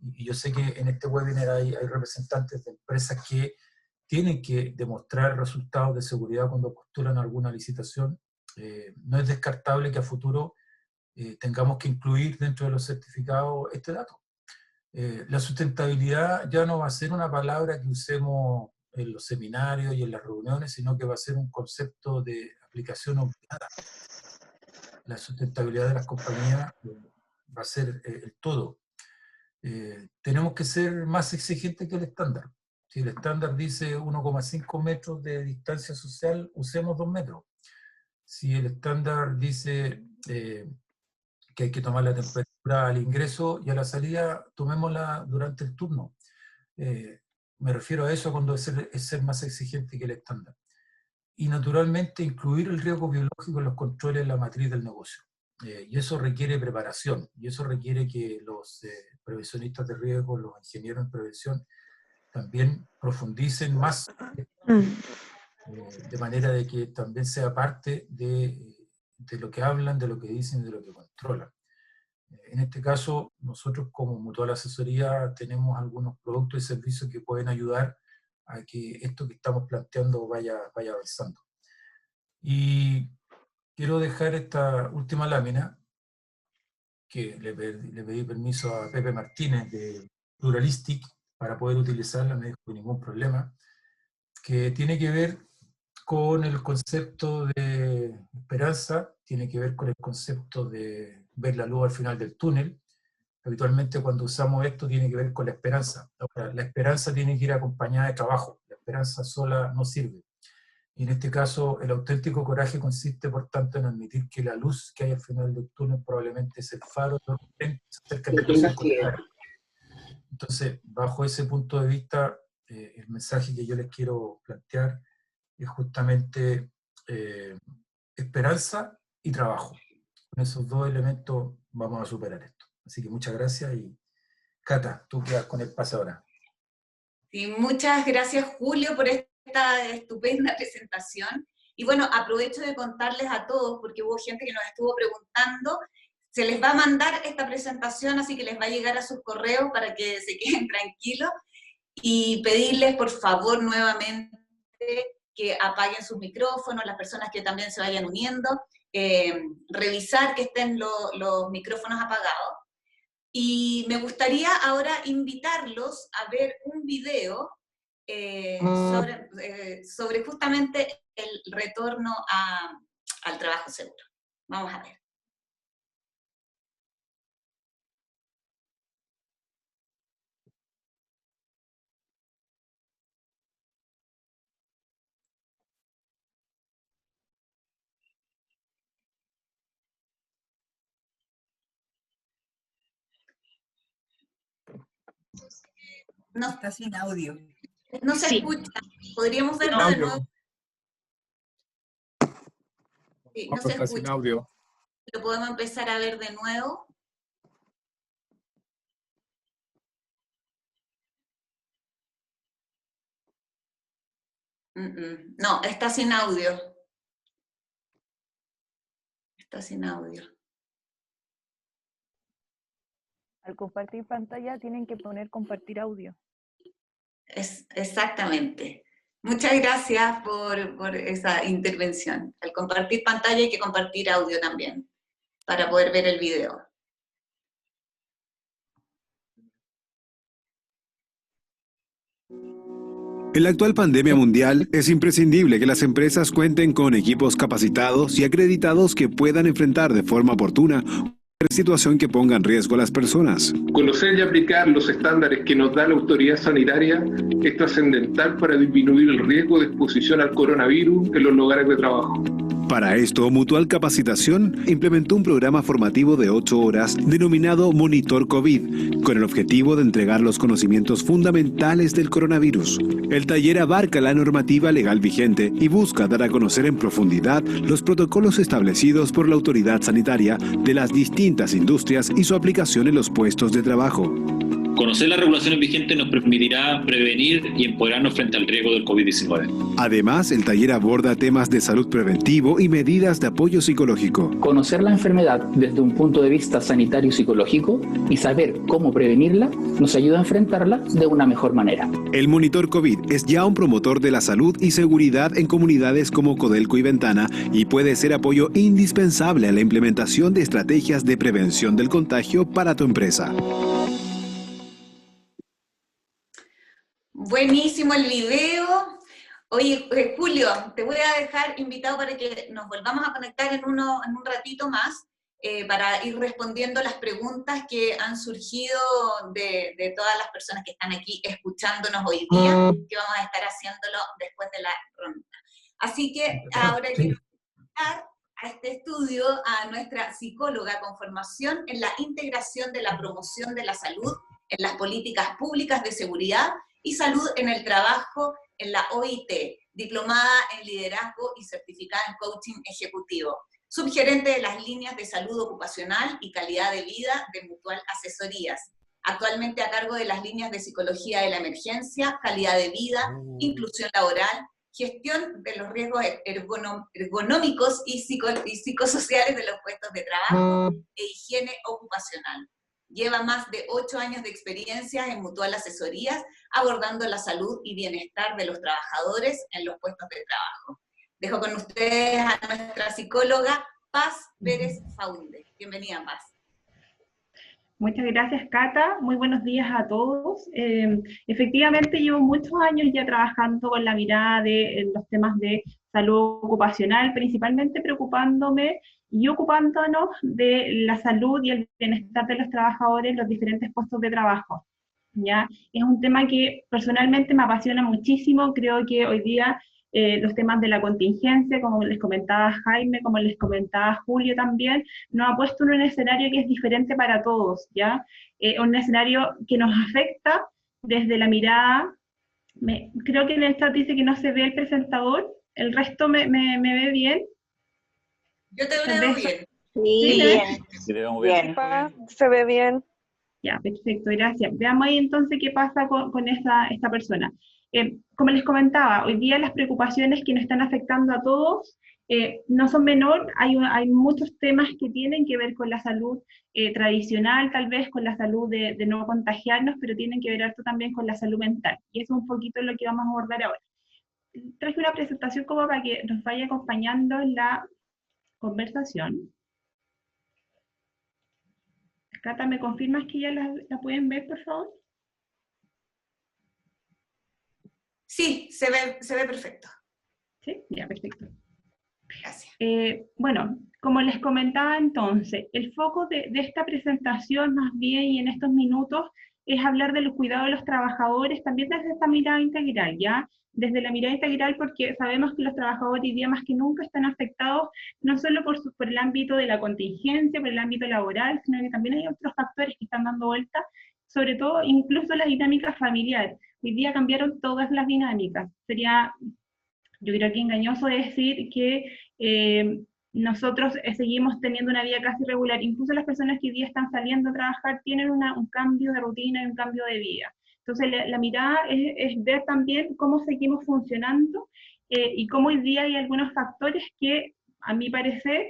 y yo sé que en este webinar hay representantes de empresas que tienen que demostrar resultados de seguridad cuando postulan alguna licitación. No es descartable que a futuro tengamos que incluir dentro de los certificados este dato. La sustentabilidad ya no va a ser una palabra que usemos en los seminarios y en las reuniones, sino que va a ser un concepto de aplicación obligada. La sustentabilidad de las compañías va a ser el todo. Tenemos que ser más exigentes que el estándar. Si el estándar dice 1,5 metros de distancia social, usemos 2 metros. Si el estándar dice que hay que tomar la temperatura al ingreso y a la salida, tomémosla durante el turno. Me refiero a eso cuando es ser más exigente que el estándar. Y naturalmente incluir el riesgo biológico en los controles en la matriz del negocio. Y eso requiere preparación, y eso requiere que los prevencionistas de riesgo, los ingenieros en prevención, también profundicen más, de manera de que también sea parte de lo que hablan, de lo que dicen, de lo que controlan. En este caso, nosotros como Mutual Asesoría tenemos algunos productos y servicios que pueden ayudar a que esto que estamos planteando vaya avanzando. Y quiero dejar esta última lámina, que le pedí permiso a Pepe Martínez de Pluralistic para poder utilizarla, me dijo ningún problema, que tiene que ver con el concepto de esperanza, tiene que ver con el concepto de ver la luz al final del túnel. Habitualmente cuando usamos esto tiene que ver con la esperanza. Ahora, la esperanza tiene que ir acompañada de trabajo, la esperanza sola no sirve. Y en este caso, el auténtico coraje consiste, por tanto, en admitir que la luz que hay al final del túnel probablemente es el faro de cerca de la luz. Entonces, bajo ese punto de vista, el mensaje que yo les quiero plantear es justamente esperanza y trabajo. Con esos dos elementos vamos a superar esto. Así que muchas gracias y Cata, tú quedas con el pase ahora. Sí, muchas gracias Julio por esta estupenda presentación. Y bueno, aprovecho de contarles a todos, porque hubo gente que nos estuvo preguntando, se les va a mandar esta presentación, así que les va a llegar a sus correos para que se queden tranquilos, y pedirles por favor nuevamente que apaguen sus micrófonos, las personas que también se vayan uniendo, revisar que estén los micrófonos apagados. Y me gustaría ahora invitarlos a ver un video sobre justamente el retorno al trabajo seguro. Vamos a ver. No, está sin audio. No se escucha. ¿Podríamos verlo de nuevo? Sí, no se escucha. Sin audio. ¿Lo podemos empezar a ver de nuevo? No, está sin audio. Está sin audio. Al compartir pantalla tienen que poner compartir audio. Exactamente. Muchas gracias por esa intervención. Al compartir pantalla hay que compartir audio también, para poder ver el video. En la actual pandemia mundial, es imprescindible que las empresas cuenten con equipos capacitados y acreditados que puedan enfrentar de forma oportuna cualquier situación que ponga en riesgo a las personas. Conocer y aplicar los estándares que nos da la autoridad sanitaria es trascendental para disminuir el riesgo de exposición al coronavirus en los lugares de trabajo. Para esto, Mutual Capacitación implementó un programa formativo de 8 horas denominado Monitor COVID, con el objetivo de entregar los conocimientos fundamentales del coronavirus. El taller abarca la normativa legal vigente y busca dar a conocer en profundidad los protocolos establecidos por la autoridad sanitaria de las distintas industrias y su aplicación en los puestos de trabajo. Conocer las regulaciones vigentes nos permitirá prevenir y empoderarnos frente al riesgo del COVID-19. Además, el taller aborda temas de salud preventivo y medidas de apoyo psicológico. Conocer la enfermedad desde un punto de vista sanitario y psicológico y saber cómo prevenirla nos ayuda a enfrentarla de una mejor manera. El Monitor COVID es ya un promotor de la salud y seguridad en comunidades como Codelco y Ventana y puede ser apoyo indispensable a la implementación de estrategias de prevención del contagio para tu empresa. Buenísimo el video. Oye, Julio, te voy a dejar invitado para que nos volvamos a conectar en un ratito más, para ir respondiendo las preguntas que han surgido de todas las personas que están aquí escuchándonos hoy día, que vamos a estar haciéndolo después de la ronda. Así que ahora quiero invitar a este estudio a nuestra psicóloga con formación en la integración de la promoción de la salud en las políticas públicas de seguridad y salud en el trabajo en la OIT, diplomada en liderazgo y certificada en coaching ejecutivo, subgerente de las líneas de salud ocupacional y calidad de vida de Mutual Asesorías, actualmente a cargo de las líneas de psicología de la emergencia, calidad de vida, inclusión laboral, gestión de los riesgos ergonómicos y psicosociales de los puestos de trabajo e higiene ocupacional. Lleva más de 8 años de experiencia en Mutual Asesorías, abordando la salud y bienestar de los trabajadores en los puestos de trabajo. Dejo con ustedes a nuestra psicóloga Paz Pérez Faúndez. Bienvenida, Paz. Muchas gracias, Cata. Muy buenos días a todos. Efectivamente, llevo muchos años ya trabajando con la mirada de los temas de salud ocupacional, principalmente preocupándome y ocupándonos de la salud y el bienestar de los trabajadores en los diferentes puestos de trabajo. ¿Ya? Es un tema que personalmente me apasiona muchísimo. Creo que hoy día los temas de la contingencia, como les comentaba Jaime, como les comentaba Julio también, nos ha puesto en un escenario que es diferente para todos, ¿ya? Un escenario que nos afecta desde la mirada. Creo que en el chat dice que no se ve el presentador, el resto me ve bien. Yo te veo bien. Sí, bien. Se ve muy bien. Se ve bien. Ya, perfecto, gracias. Veamos ahí entonces qué pasa con esta persona. Como les comentaba, hoy día las preocupaciones que nos están afectando a todos no son menor. Hay muchos temas que tienen que ver con la salud tradicional, tal vez con la salud de no contagiarnos, pero tienen que ver harto también con la salud mental. Y eso es un poquito lo que vamos a abordar ahora. Traje una presentación como para que nos vaya acompañando en la conversación. Cata, ¿me confirmas que ya la pueden ver, por favor? Sí, se ve perfecto. Sí, ya, perfecto. Gracias. Bueno, como les comentaba entonces, el foco de esta presentación más bien y en estos minutos es hablar del cuidado de los trabajadores también desde esta mirada integral, ¿ya? Desde la mirada integral, porque sabemos que los trabajadores hoy día más que nunca están afectados no solo por el ámbito de la contingencia, por el ámbito laboral, sino que también hay otros factores que están dando vuelta, sobre todo incluso la dinámica familiar. Hoy día cambiaron todas las dinámicas. Sería, yo creo que engañoso decir que nosotros seguimos teniendo una vida casi regular. Incluso las personas que hoy día están saliendo a trabajar tienen un cambio de rutina y un cambio de vida. Entonces la mirada es ver también cómo seguimos funcionando y cómo hoy día hay algunos factores que, a mi parecer,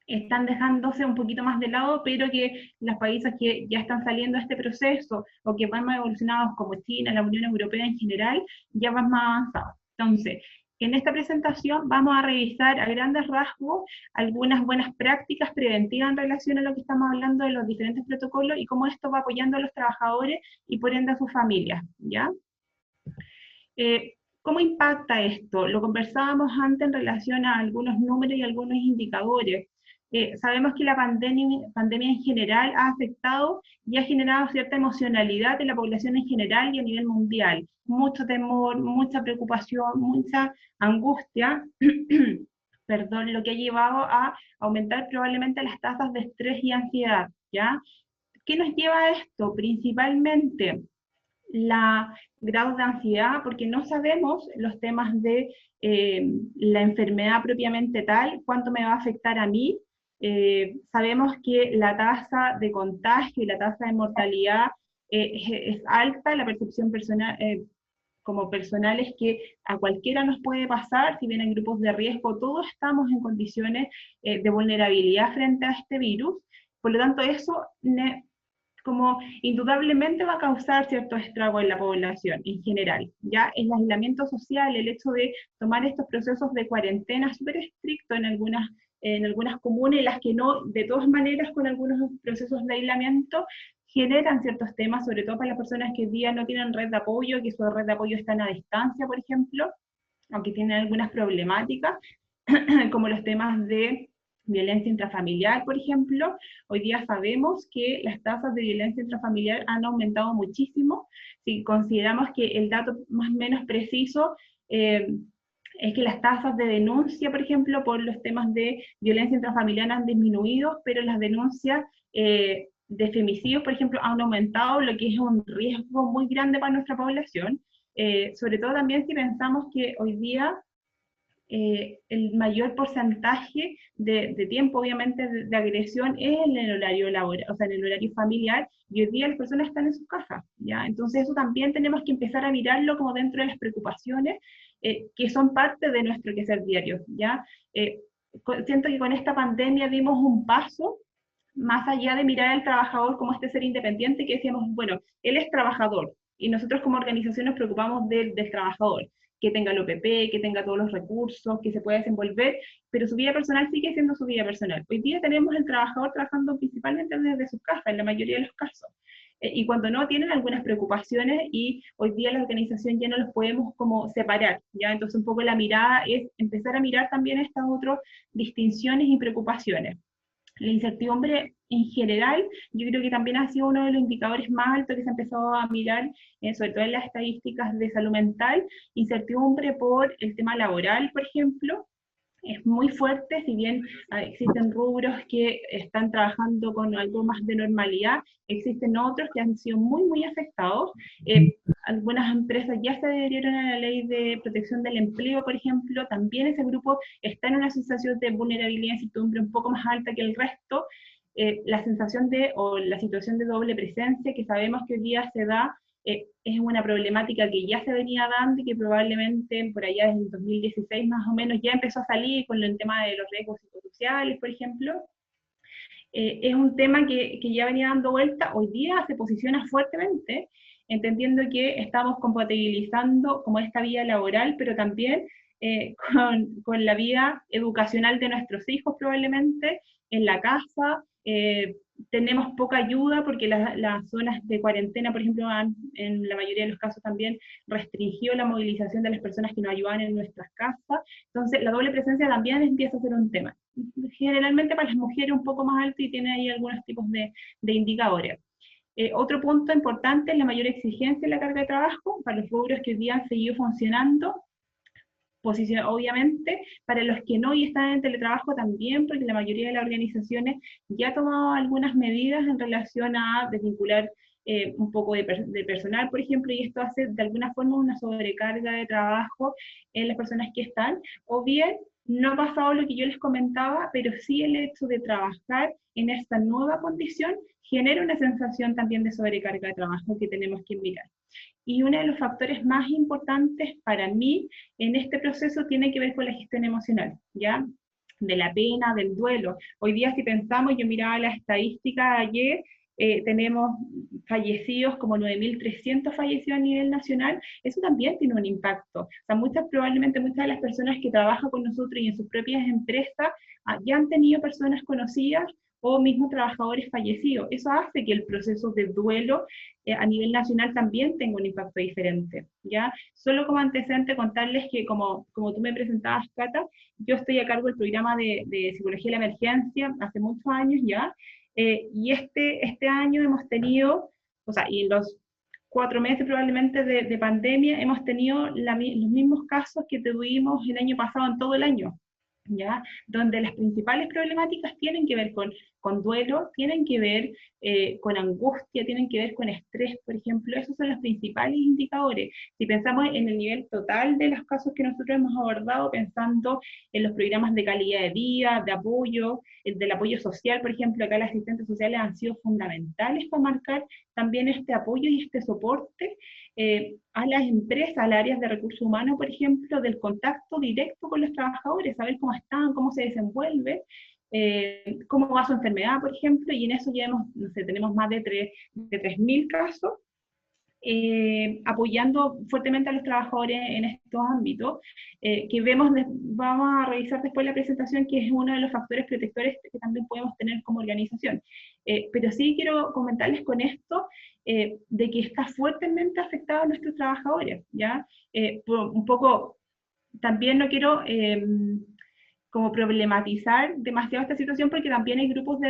están dejándose un poquito más de lado, pero que los países que ya están saliendo de este proceso o que van más evolucionados como China, la Unión Europea en general, ya van más avanzados. Entonces, en esta presentación vamos a revisar a grandes rasgos algunas buenas prácticas preventivas en relación a lo que estamos hablando de los diferentes protocolos y cómo esto va apoyando a los trabajadores y por ende a sus familias, ¿ya? ¿Cómo impacta esto? Lo conversábamos antes en relación a algunos números y algunos indicadores. Sabemos que la pandemia en general ha afectado y ha generado cierta emocionalidad en la población en general y a nivel mundial. Mucho temor, mucha preocupación, mucha angustia, perdón, lo que ha llevado a aumentar probablemente las tasas de estrés y ansiedad, ¿ya? ¿Qué nos lleva a esto? Principalmente la grados de ansiedad, porque no sabemos los temas de la enfermedad propiamente tal, cuánto me va a afectar a mí. Sabemos que la tasa de contagio y la tasa de mortalidad es alta, la percepción personal, como personal es que a cualquiera nos puede pasar, si bien en grupos de riesgo, todos estamos en condiciones de vulnerabilidad frente a este virus. Por lo tanto, eso como indudablemente va a causar cierto estrago en la población en general. Ya el aislamiento social, el hecho de tomar estos procesos de cuarentena súper estricto en algunas comunas, las que no, de todas maneras con algunos procesos de aislamiento, generan ciertos temas, sobre todo para las personas que hoy día no tienen red de apoyo, que su red de apoyo está a distancia, por ejemplo, aunque tienen algunas problemáticas, como los temas de violencia intrafamiliar, por ejemplo. Hoy día sabemos que las tasas de violencia intrafamiliar han aumentado muchísimo. Si consideramos que el dato más o menos preciso es que las tasas de denuncia, por ejemplo, por los temas de violencia intrafamiliar han disminuido, pero las denuncias de femicidios, por ejemplo, han aumentado, lo que es un riesgo muy grande para nuestra población. Sobre todo también si pensamos que hoy día el mayor porcentaje de tiempo, obviamente, de agresión es en el horario laboral, o sea, en el horario familiar, y hoy día las personas están en sus casas, ¿ya? Entonces eso también tenemos que empezar a mirarlo como dentro de las preocupaciones que son parte de nuestro quehacer diario, ¿ya? Siento que con esta pandemia dimos un paso más allá de mirar al trabajador como este ser independiente, que decíamos, bueno, él es trabajador, y nosotros como organización nos preocupamos del trabajador, que tenga el OPP, que tenga todos los recursos, que se pueda desenvolver, pero su vida personal sigue siendo su vida personal. Hoy día tenemos el trabajador trabajando principalmente desde su casa, en la mayoría de los casos, y cuando no tienen algunas preocupaciones, y hoy día la organización ya no los podemos como separar, ¿ya? Entonces un poco la mirada es empezar a mirar también estas otras distinciones y preocupaciones. La incertidumbre en general, yo creo que también ha sido uno de los indicadores más altos que se ha empezado a mirar, sobre todo en las estadísticas de salud mental. Incertidumbre por el tema laboral, por ejemplo, es muy fuerte, si bien existen rubros que están trabajando con algo más de normalidad, existen otros que han sido muy, muy afectados. Algunas empresas ya se adherieron a la ley de protección del empleo, por ejemplo, también ese grupo está en una sensación de vulnerabilidad y incertidumbre un poco más alta que el resto. La sensación o la situación de doble presencia que sabemos que hoy día se da, es una problemática que ya se venía dando y que probablemente por allá desde el 2016 más o menos ya empezó a salir con el tema de los riesgos psicosociales, por ejemplo. Es un tema que ya venía dando vuelta, hoy día se posiciona fuertemente, entendiendo que estamos compatibilizando como esta vida laboral, pero también con la vida educacional de nuestros hijos probablemente, en la casa. Tenemos poca ayuda porque las zonas de cuarentena, por ejemplo, han, en la mayoría de los casos también restringido la movilización de las personas que nos ayudan en nuestras casas. Entonces la doble presencia también empieza a ser un tema. Generalmente para las mujeres un poco más alto y tiene ahí algunos tipos de indicadores. Otro punto importante es la mayor exigencia en la carga de trabajo para los rubros que hoy día han seguido funcionando. Obviamente, para los que no y están en teletrabajo también, porque la mayoría de las organizaciones ya ha tomado algunas medidas en relación a desvincular un poco de personal, por ejemplo, y esto hace de alguna forma una sobrecarga de trabajo en las personas que están, o bien no ha pasado lo que yo les comentaba, pero sí el hecho de trabajar en esta nueva condición genera una sensación también de sobrecarga de trabajo que tenemos que mirar. Y uno de los factores más importantes para mí en este proceso tiene que ver con la gestión emocional, ¿ya? De la pena, del duelo. Hoy día si pensamos, yo miraba las estadísticas ayer, tenemos fallecidos, como 9.300 fallecidos a nivel nacional, eso también tiene un impacto. O sea, probablemente muchas de las personas que trabajan con nosotros y en sus propias empresas ya han tenido personas conocidas o mismos trabajadores fallecidos. Eso hace que el proceso de duelo a nivel nacional también tenga un impacto diferente, ¿ya? Solo como antecedente contarles que, como tú me presentabas, Cata, yo estoy a cargo del programa de Psicología de la Emergencia hace muchos años ya, y este año hemos tenido, o sea, y en los 4 meses probablemente de pandemia, hemos tenido los mismos casos que tuvimos el año pasado en todo el año, ¿ya? Donde las principales problemáticas tienen que ver con duelo, tienen que ver con angustia, tienen que ver con estrés, por ejemplo. Esos son los principales indicadores. Si pensamos en el nivel total de los casos que nosotros hemos abordado, pensando en los programas de calidad de vida, de apoyo, del apoyo social, por ejemplo, acá las asistentes sociales han sido fundamentales para marcar también este apoyo y este soporte a las empresas, a las áreas de recursos humanos, por ejemplo, del contacto directo con los trabajadores, saber cómo están, cómo se desenvuelve, cómo va su enfermedad, por ejemplo, y en eso ya tenemos más de 3.000 casos apoyando fuertemente a los trabajadores en estos ámbitos, que vamos a revisar después la presentación, que es uno de los factores protectores que también podemos tener como organización. Pero sí quiero comentarles con esto de que está fuertemente afectado a nuestros trabajadores, ¿ya? Un poco, también no quiero como problematizar demasiado esta situación, porque también hay grupos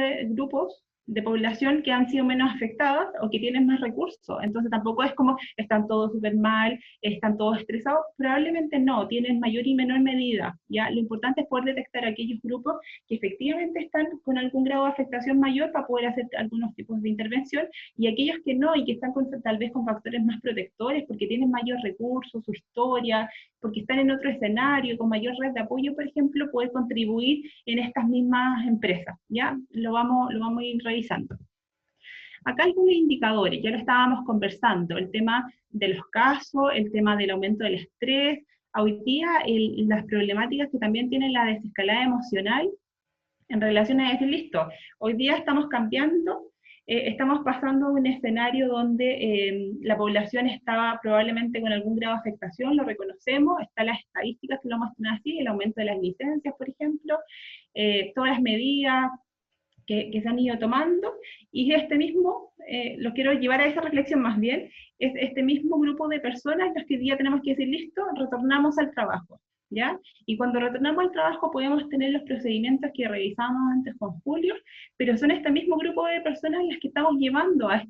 de población que han sido menos afectadas o que tienen más recursos. Entonces tampoco es como están todos súper mal, están todos estresados. Probablemente no, tienen mayor y menor medida, ¿ya? Lo importante es poder detectar aquellos grupos que efectivamente están con algún grado de afectación mayor para poder hacer algunos tipos de intervención, y aquellos que no, y que están tal vez con factores más protectores, porque tienen mayor recursos, su historia, porque están en otro escenario, con mayor red de apoyo, por ejemplo, poder contribuir en estas mismas empresas, ¿ya? Lo vamos a ir revisando. Acá algunos indicadores, ya lo estábamos conversando, el tema de los casos, el tema del aumento del estrés, hoy día las problemáticas que también tiene la desescalada emocional en relación a decir, listo, hoy día estamos cambiando, estamos pasando a un escenario donde la población estaba probablemente con algún grado de afectación, lo reconocemos, están las estadísticas que lo muestran así, el aumento de las licencias, por ejemplo, todas las medidas que se han ido tomando, y este mismo, lo quiero llevar a esa reflexión más bien, es este mismo grupo de personas los que hoy día tenemos que decir, listo, retornamos al trabajo, ¿ya? Y cuando retornamos al trabajo podemos tener los procedimientos que revisamos antes con Julio, pero son este mismo grupo de personas las que estamos llevando a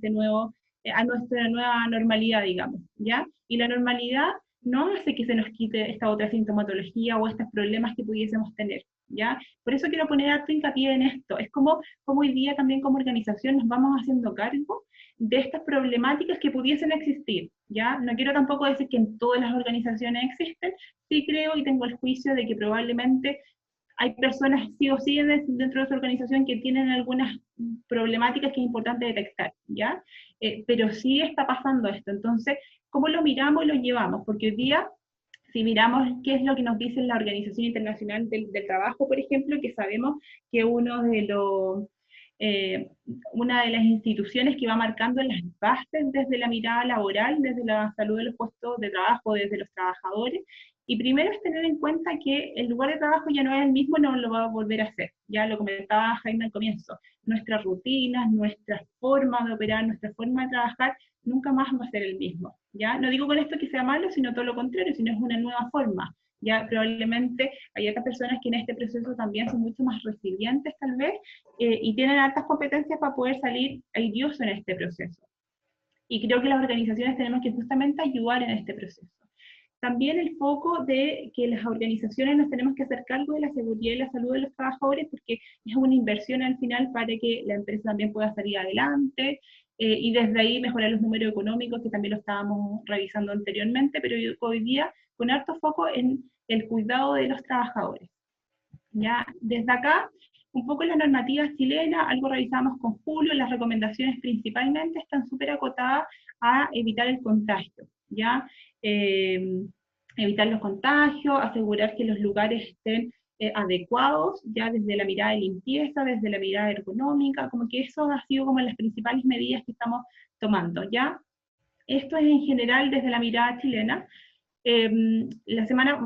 a nuestra nueva normalidad, digamos, ¿ya? Y la normalidad no hace que se nos quite esta otra sintomatología o estos problemas que pudiésemos tener, ¿ya? Por eso quiero poner harto hincapié en esto. Es como hoy día también como organización nos vamos haciendo cargo de estas problemáticas que pudiesen existir, ¿ya? No quiero tampoco decir que en todas las organizaciones existen, sí creo y tengo el juicio de que probablemente hay personas sí o sí dentro de su organización que tienen algunas problemáticas que es importante detectar, ¿ya? Pero sí está pasando esto. Entonces, ¿cómo lo miramos y lo llevamos? Porque hoy día, si miramos qué es lo que nos dice la Organización Internacional del Trabajo, por ejemplo, que sabemos que una de las instituciones que va marcando las bases desde la mirada laboral, desde la salud de los puestos de trabajo, desde los trabajadores, y primero es tener en cuenta que el lugar de trabajo ya no es el mismo, no lo va a volver a hacer. Ya lo comentaba Jaime al comienzo, nuestras rutinas, nuestra forma de operar, nuestra forma de trabajar, nunca más va a ser el mismo. ¿Ya? No digo con esto que sea malo, sino todo lo contrario, sino es una nueva forma. Ya probablemente hay otras personas que en este proceso también son mucho más resilientes tal vez, y tienen altas competencias para poder salir airiosos en este proceso. Y creo que las organizaciones tenemos que justamente ayudar en este proceso. También el foco de que las organizaciones nos tenemos que hacer cargo de la seguridad y la salud de los trabajadores, porque es una inversión al final para que la empresa también pueda salir adelante, y desde ahí mejorar los números económicos, que también lo estábamos revisando anteriormente, pero hoy día con harto foco en el cuidado de los trabajadores. ¿Ya? Desde acá, un poco la normativa chilena, algo revisamos con Julio, las recomendaciones principalmente están súper acotadas a evitar el contagio, ¿ya? Evitar los contagios, asegurar que los lugares estén adecuados, ya desde la mirada de limpieza, desde la mirada ergonómica, como que eso ha sido como las principales medidas que estamos tomando, ¿ya? Esto es en general desde la mirada chilena. La semana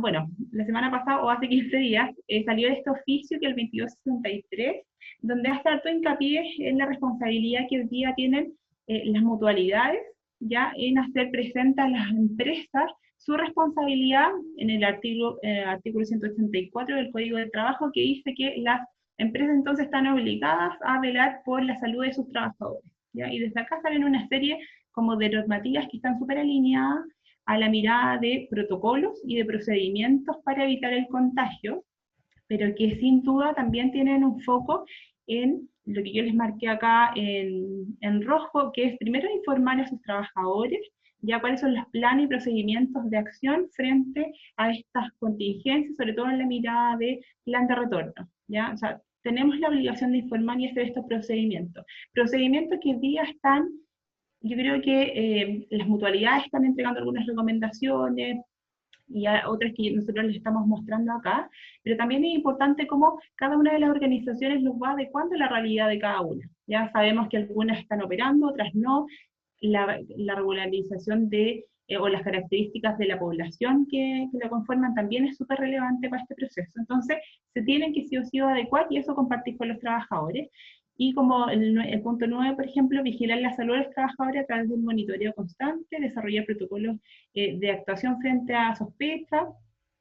pasada, o hace 15 días, salió este oficio, que es el 2263, donde hace harto hincapié en la responsabilidad que hoy día tienen las mutualidades, ya en hacer presente a las empresas su responsabilidad en el artículo 184 del Código de Trabajo, que dice que las empresas entonces están obligadas a velar por la salud de sus trabajadores, ¿ya? Y desde acá salen una serie como de normativas que están súper alineadas a la mirada de protocolos y de procedimientos para evitar el contagio, pero que sin duda también tienen un foco en lo que yo les marqué acá en rojo, que es primero informar a sus trabajadores, ya cuáles son los planes y procedimientos de acción frente a estas contingencias, sobre todo en la mirada de plan de retorno, ¿ya? O sea, tenemos la obligación de informar y hacer estos procedimientos. Procedimientos que hoy día están, yo creo que las mutualidades están entregando algunas recomendaciones, y a otras que nosotros les estamos mostrando acá, pero también es importante cómo cada una de las organizaciones los va adecuando a la realidad de cada una. Ya sabemos que algunas están operando, otras no, la regularización o las características de la población que la conforman también es súper relevante para este proceso. Entonces, se tienen que sí o sí adecuar y eso compartir con los trabajadores. Y como el punto 9, por ejemplo, vigilar la salud de los trabajadores a través del monitoreo constante, desarrollar protocolos de actuación frente a sospechas,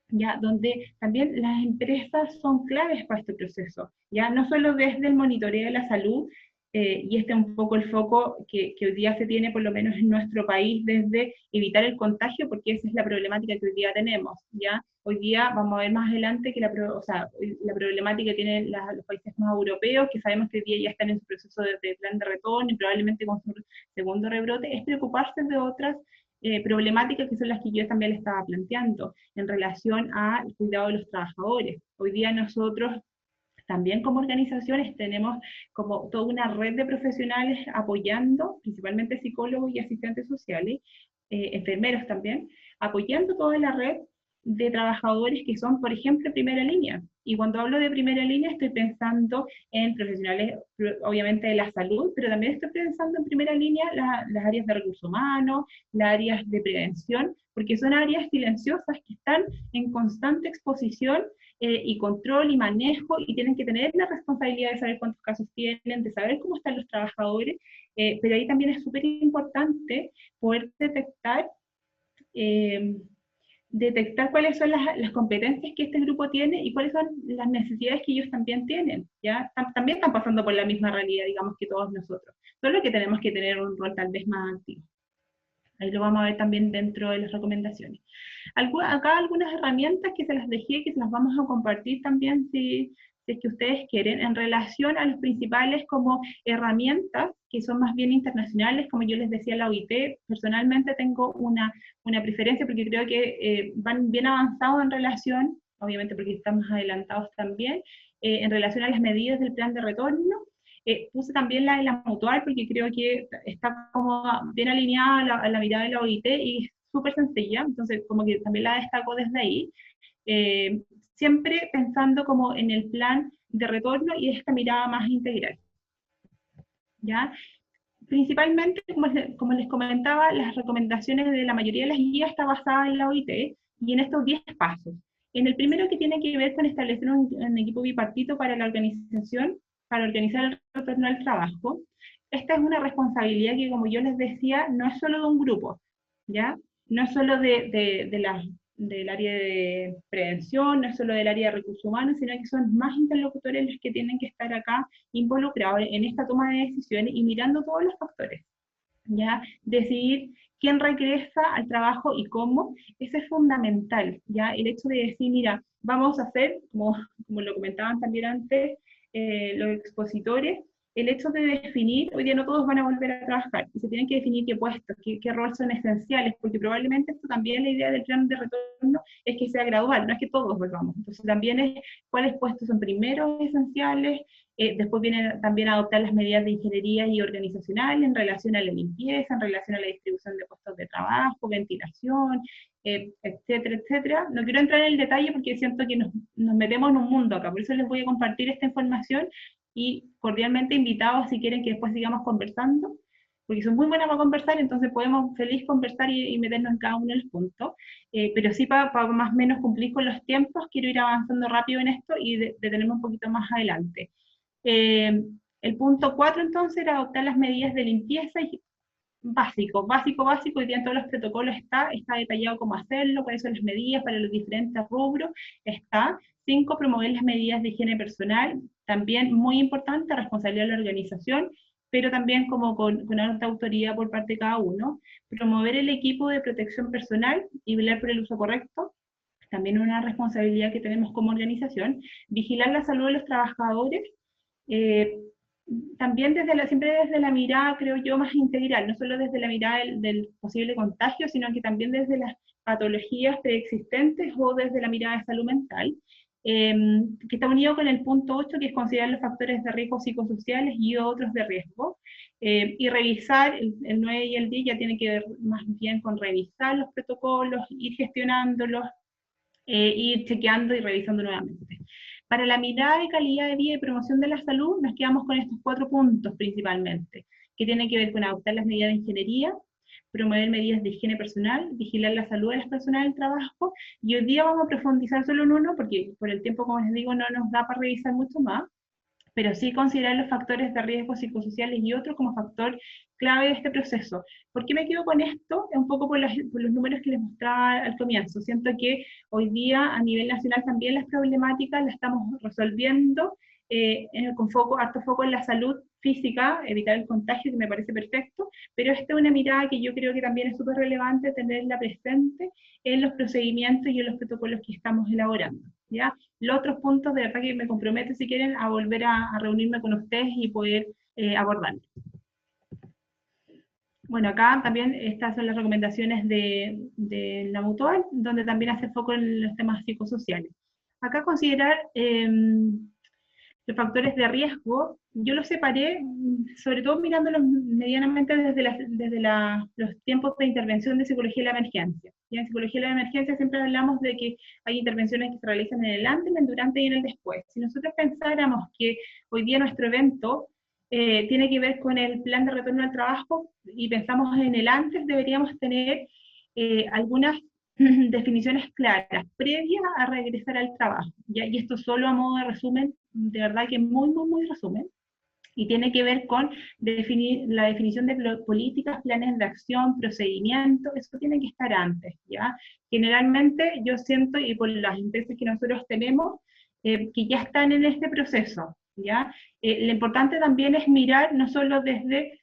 ya, donde también las empresas son claves para este proceso, ya no solo desde el monitoreo de la salud, y este es un poco el foco que hoy día se tiene, por lo menos en nuestro país, desde evitar el contagio, porque esa es la problemática que hoy día tenemos, ¿ya? Hoy día vamos a ver más adelante que la problemática que tienen los países más europeos, que sabemos que hoy día ya están en su proceso de plan de retorno y probablemente con su segundo rebrote, es preocuparse de otras problemáticas que son las que yo también le estaba planteando en relación al cuidado de los trabajadores. Hoy día nosotros también como organizaciones tenemos como toda una red de profesionales apoyando, principalmente psicólogos y asistentes sociales, enfermeros también, apoyando toda la red de trabajadores que son, por ejemplo, primera línea. Y cuando hablo de primera línea estoy pensando en profesionales, obviamente, de la salud, pero también estoy pensando en primera línea las áreas de recursos humanos, las áreas de prevención, porque son áreas silenciosas que están en constante exposición y control y manejo, y tienen que tener la responsabilidad de saber cuántos casos tienen, de saber cómo están los trabajadores, pero ahí también es súper importante poder detectar cuáles son las competencias que este grupo tiene y cuáles son las necesidades que ellos también tienen, ¿ya? También están pasando por la misma realidad, digamos, que todos nosotros, solo que tenemos que tener un rol tal vez más activo. Ahí lo vamos a ver también dentro de las recomendaciones. Acá algunas herramientas que se las dejé, que se las vamos a compartir también si es que ustedes quieren, en relación a los principales como herramientas, que son más bien internacionales, como yo les decía, la OIT, personalmente tengo una preferencia porque creo que van bien avanzados en relación, obviamente porque estamos adelantados también, en relación a las medidas del plan de retorno. Puse también la de la mutual porque creo que está como bien alineada a la mirada de la OIT y es súper sencilla, entonces como que también la destaco desde ahí. Siempre pensando como en el plan de retorno y esta mirada más integral. ¿Ya? Principalmente, como les comentaba, las recomendaciones de la mayoría de las guías está basada en la OIT y en estos 10 pasos. En el primero, que tiene que ver con establecer un equipo bipartito para la organización, para organizar el retorno al trabajo. Esta es una responsabilidad que, como yo les decía, no es solo de un grupo, ¿ya? No es solo del área de prevención, no es solo del área de recursos humanos, sino que son más interlocutores los que tienen que estar acá involucrados en esta toma de decisiones y mirando todos los factores, ¿ya? Decidir quién regresa al trabajo y cómo, eso es fundamental, ¿ya? El hecho de decir, mira, vamos a hacer, como lo comentaban también antes los expositores, el hecho de definir, hoy día no todos van a volver a trabajar, y se tienen que definir qué puestos, qué roles son esenciales, porque probablemente esto también, la idea del plan de retorno es que sea gradual, no es que todos volvamos, entonces también es cuáles puestos son primeros esenciales, después viene también a adoptar las medidas de ingeniería y organizacional en relación a la limpieza, en relación a la distribución de puestos de trabajo, ventilación, etcétera, etcétera. No quiero entrar en el detalle porque siento que nos metemos en un mundo acá, por eso les voy a compartir esta información y cordialmente invitados si quieren que después sigamos conversando, porque son muy buenas para conversar, entonces podemos feliz conversar y meternos en cada uno de los puntos, pero sí para más o menos cumplir con los tiempos, quiero ir avanzando rápido en esto y detenerme un poquito más adelante. El punto 4 entonces era adoptar las medidas de limpieza y básico, hoy día en todos los protocolos está detallado cómo hacerlo, cuáles son las medidas para los diferentes rubros, está. 5, promover las medidas de higiene personal, también muy importante, responsabilidad de la organización, pero también como con alta autoridad por parte de cada uno. Promover el equipo de protección personal y velar por el uso correcto, también una responsabilidad que tenemos como organización. Vigilar la salud de los trabajadores, también siempre desde la mirada, creo yo, más integral, no solo desde la mirada del posible contagio, sino que también desde las patologías preexistentes o desde la mirada de salud mental, que está unido con el punto 8, que es considerar los factores de riesgo psicosociales y otros de riesgo, y revisar, el 9 y el 10 ya tiene que ver más bien con revisar los protocolos, ir gestionándolos, ir chequeando y revisando nuevamente. Para la mirada de calidad de vida y promoción de la salud, nos quedamos con estos 4 puntos principalmente, que tiene que ver con adoptar las medidas de ingeniería, promover medidas de higiene personal, vigilar la salud de las personas del trabajo, y hoy día vamos a profundizar solo en uno, porque por el tiempo, como les digo, no nos da para revisar mucho más, pero sí considerar los factores de riesgo psicosociales y otros como factor clave de este proceso. ¿Por qué me quedo con esto? Un poco por los números que les mostraba al comienzo. Siento que hoy día a nivel nacional también las problemáticas las estamos resolviendo con harto foco en la salud física, evitar el contagio, que me parece perfecto, pero esta es una mirada que yo creo que también es súper relevante tenerla presente en los procedimientos y en los protocolos que estamos elaborando, ¿ya? Los otros puntos, de verdad que me comprometo, si quieren, a volver a reunirme con ustedes y poder abordarlos. Bueno, acá también estas son las recomendaciones de la Mutual, donde también hace foco en los temas psicosociales. Acá considerar los factores de riesgo, yo los separé, sobre todo mirándolos medianamente desde los tiempos de intervención de psicología de la emergencia. Y en psicología de la emergencia siempre hablamos de que hay intervenciones que se realizan en el antes, en el durante y en el después. Si nosotros pensáramos que hoy día nuestro evento tiene que ver con el plan de retorno al trabajo, y pensamos en el antes, deberíamos tener algunas definiciones claras, previas a regresar al trabajo, ¿ya? Y esto solo a modo de resumen, de verdad que muy resumen, y tiene que ver con la definición de políticas, planes de acción, procedimientos, eso tiene que estar antes, ¿ya? Generalmente yo siento, y por las empresas que nosotros tenemos, que ya están en este proceso, ¿ya? Lo importante también es mirar no solo desde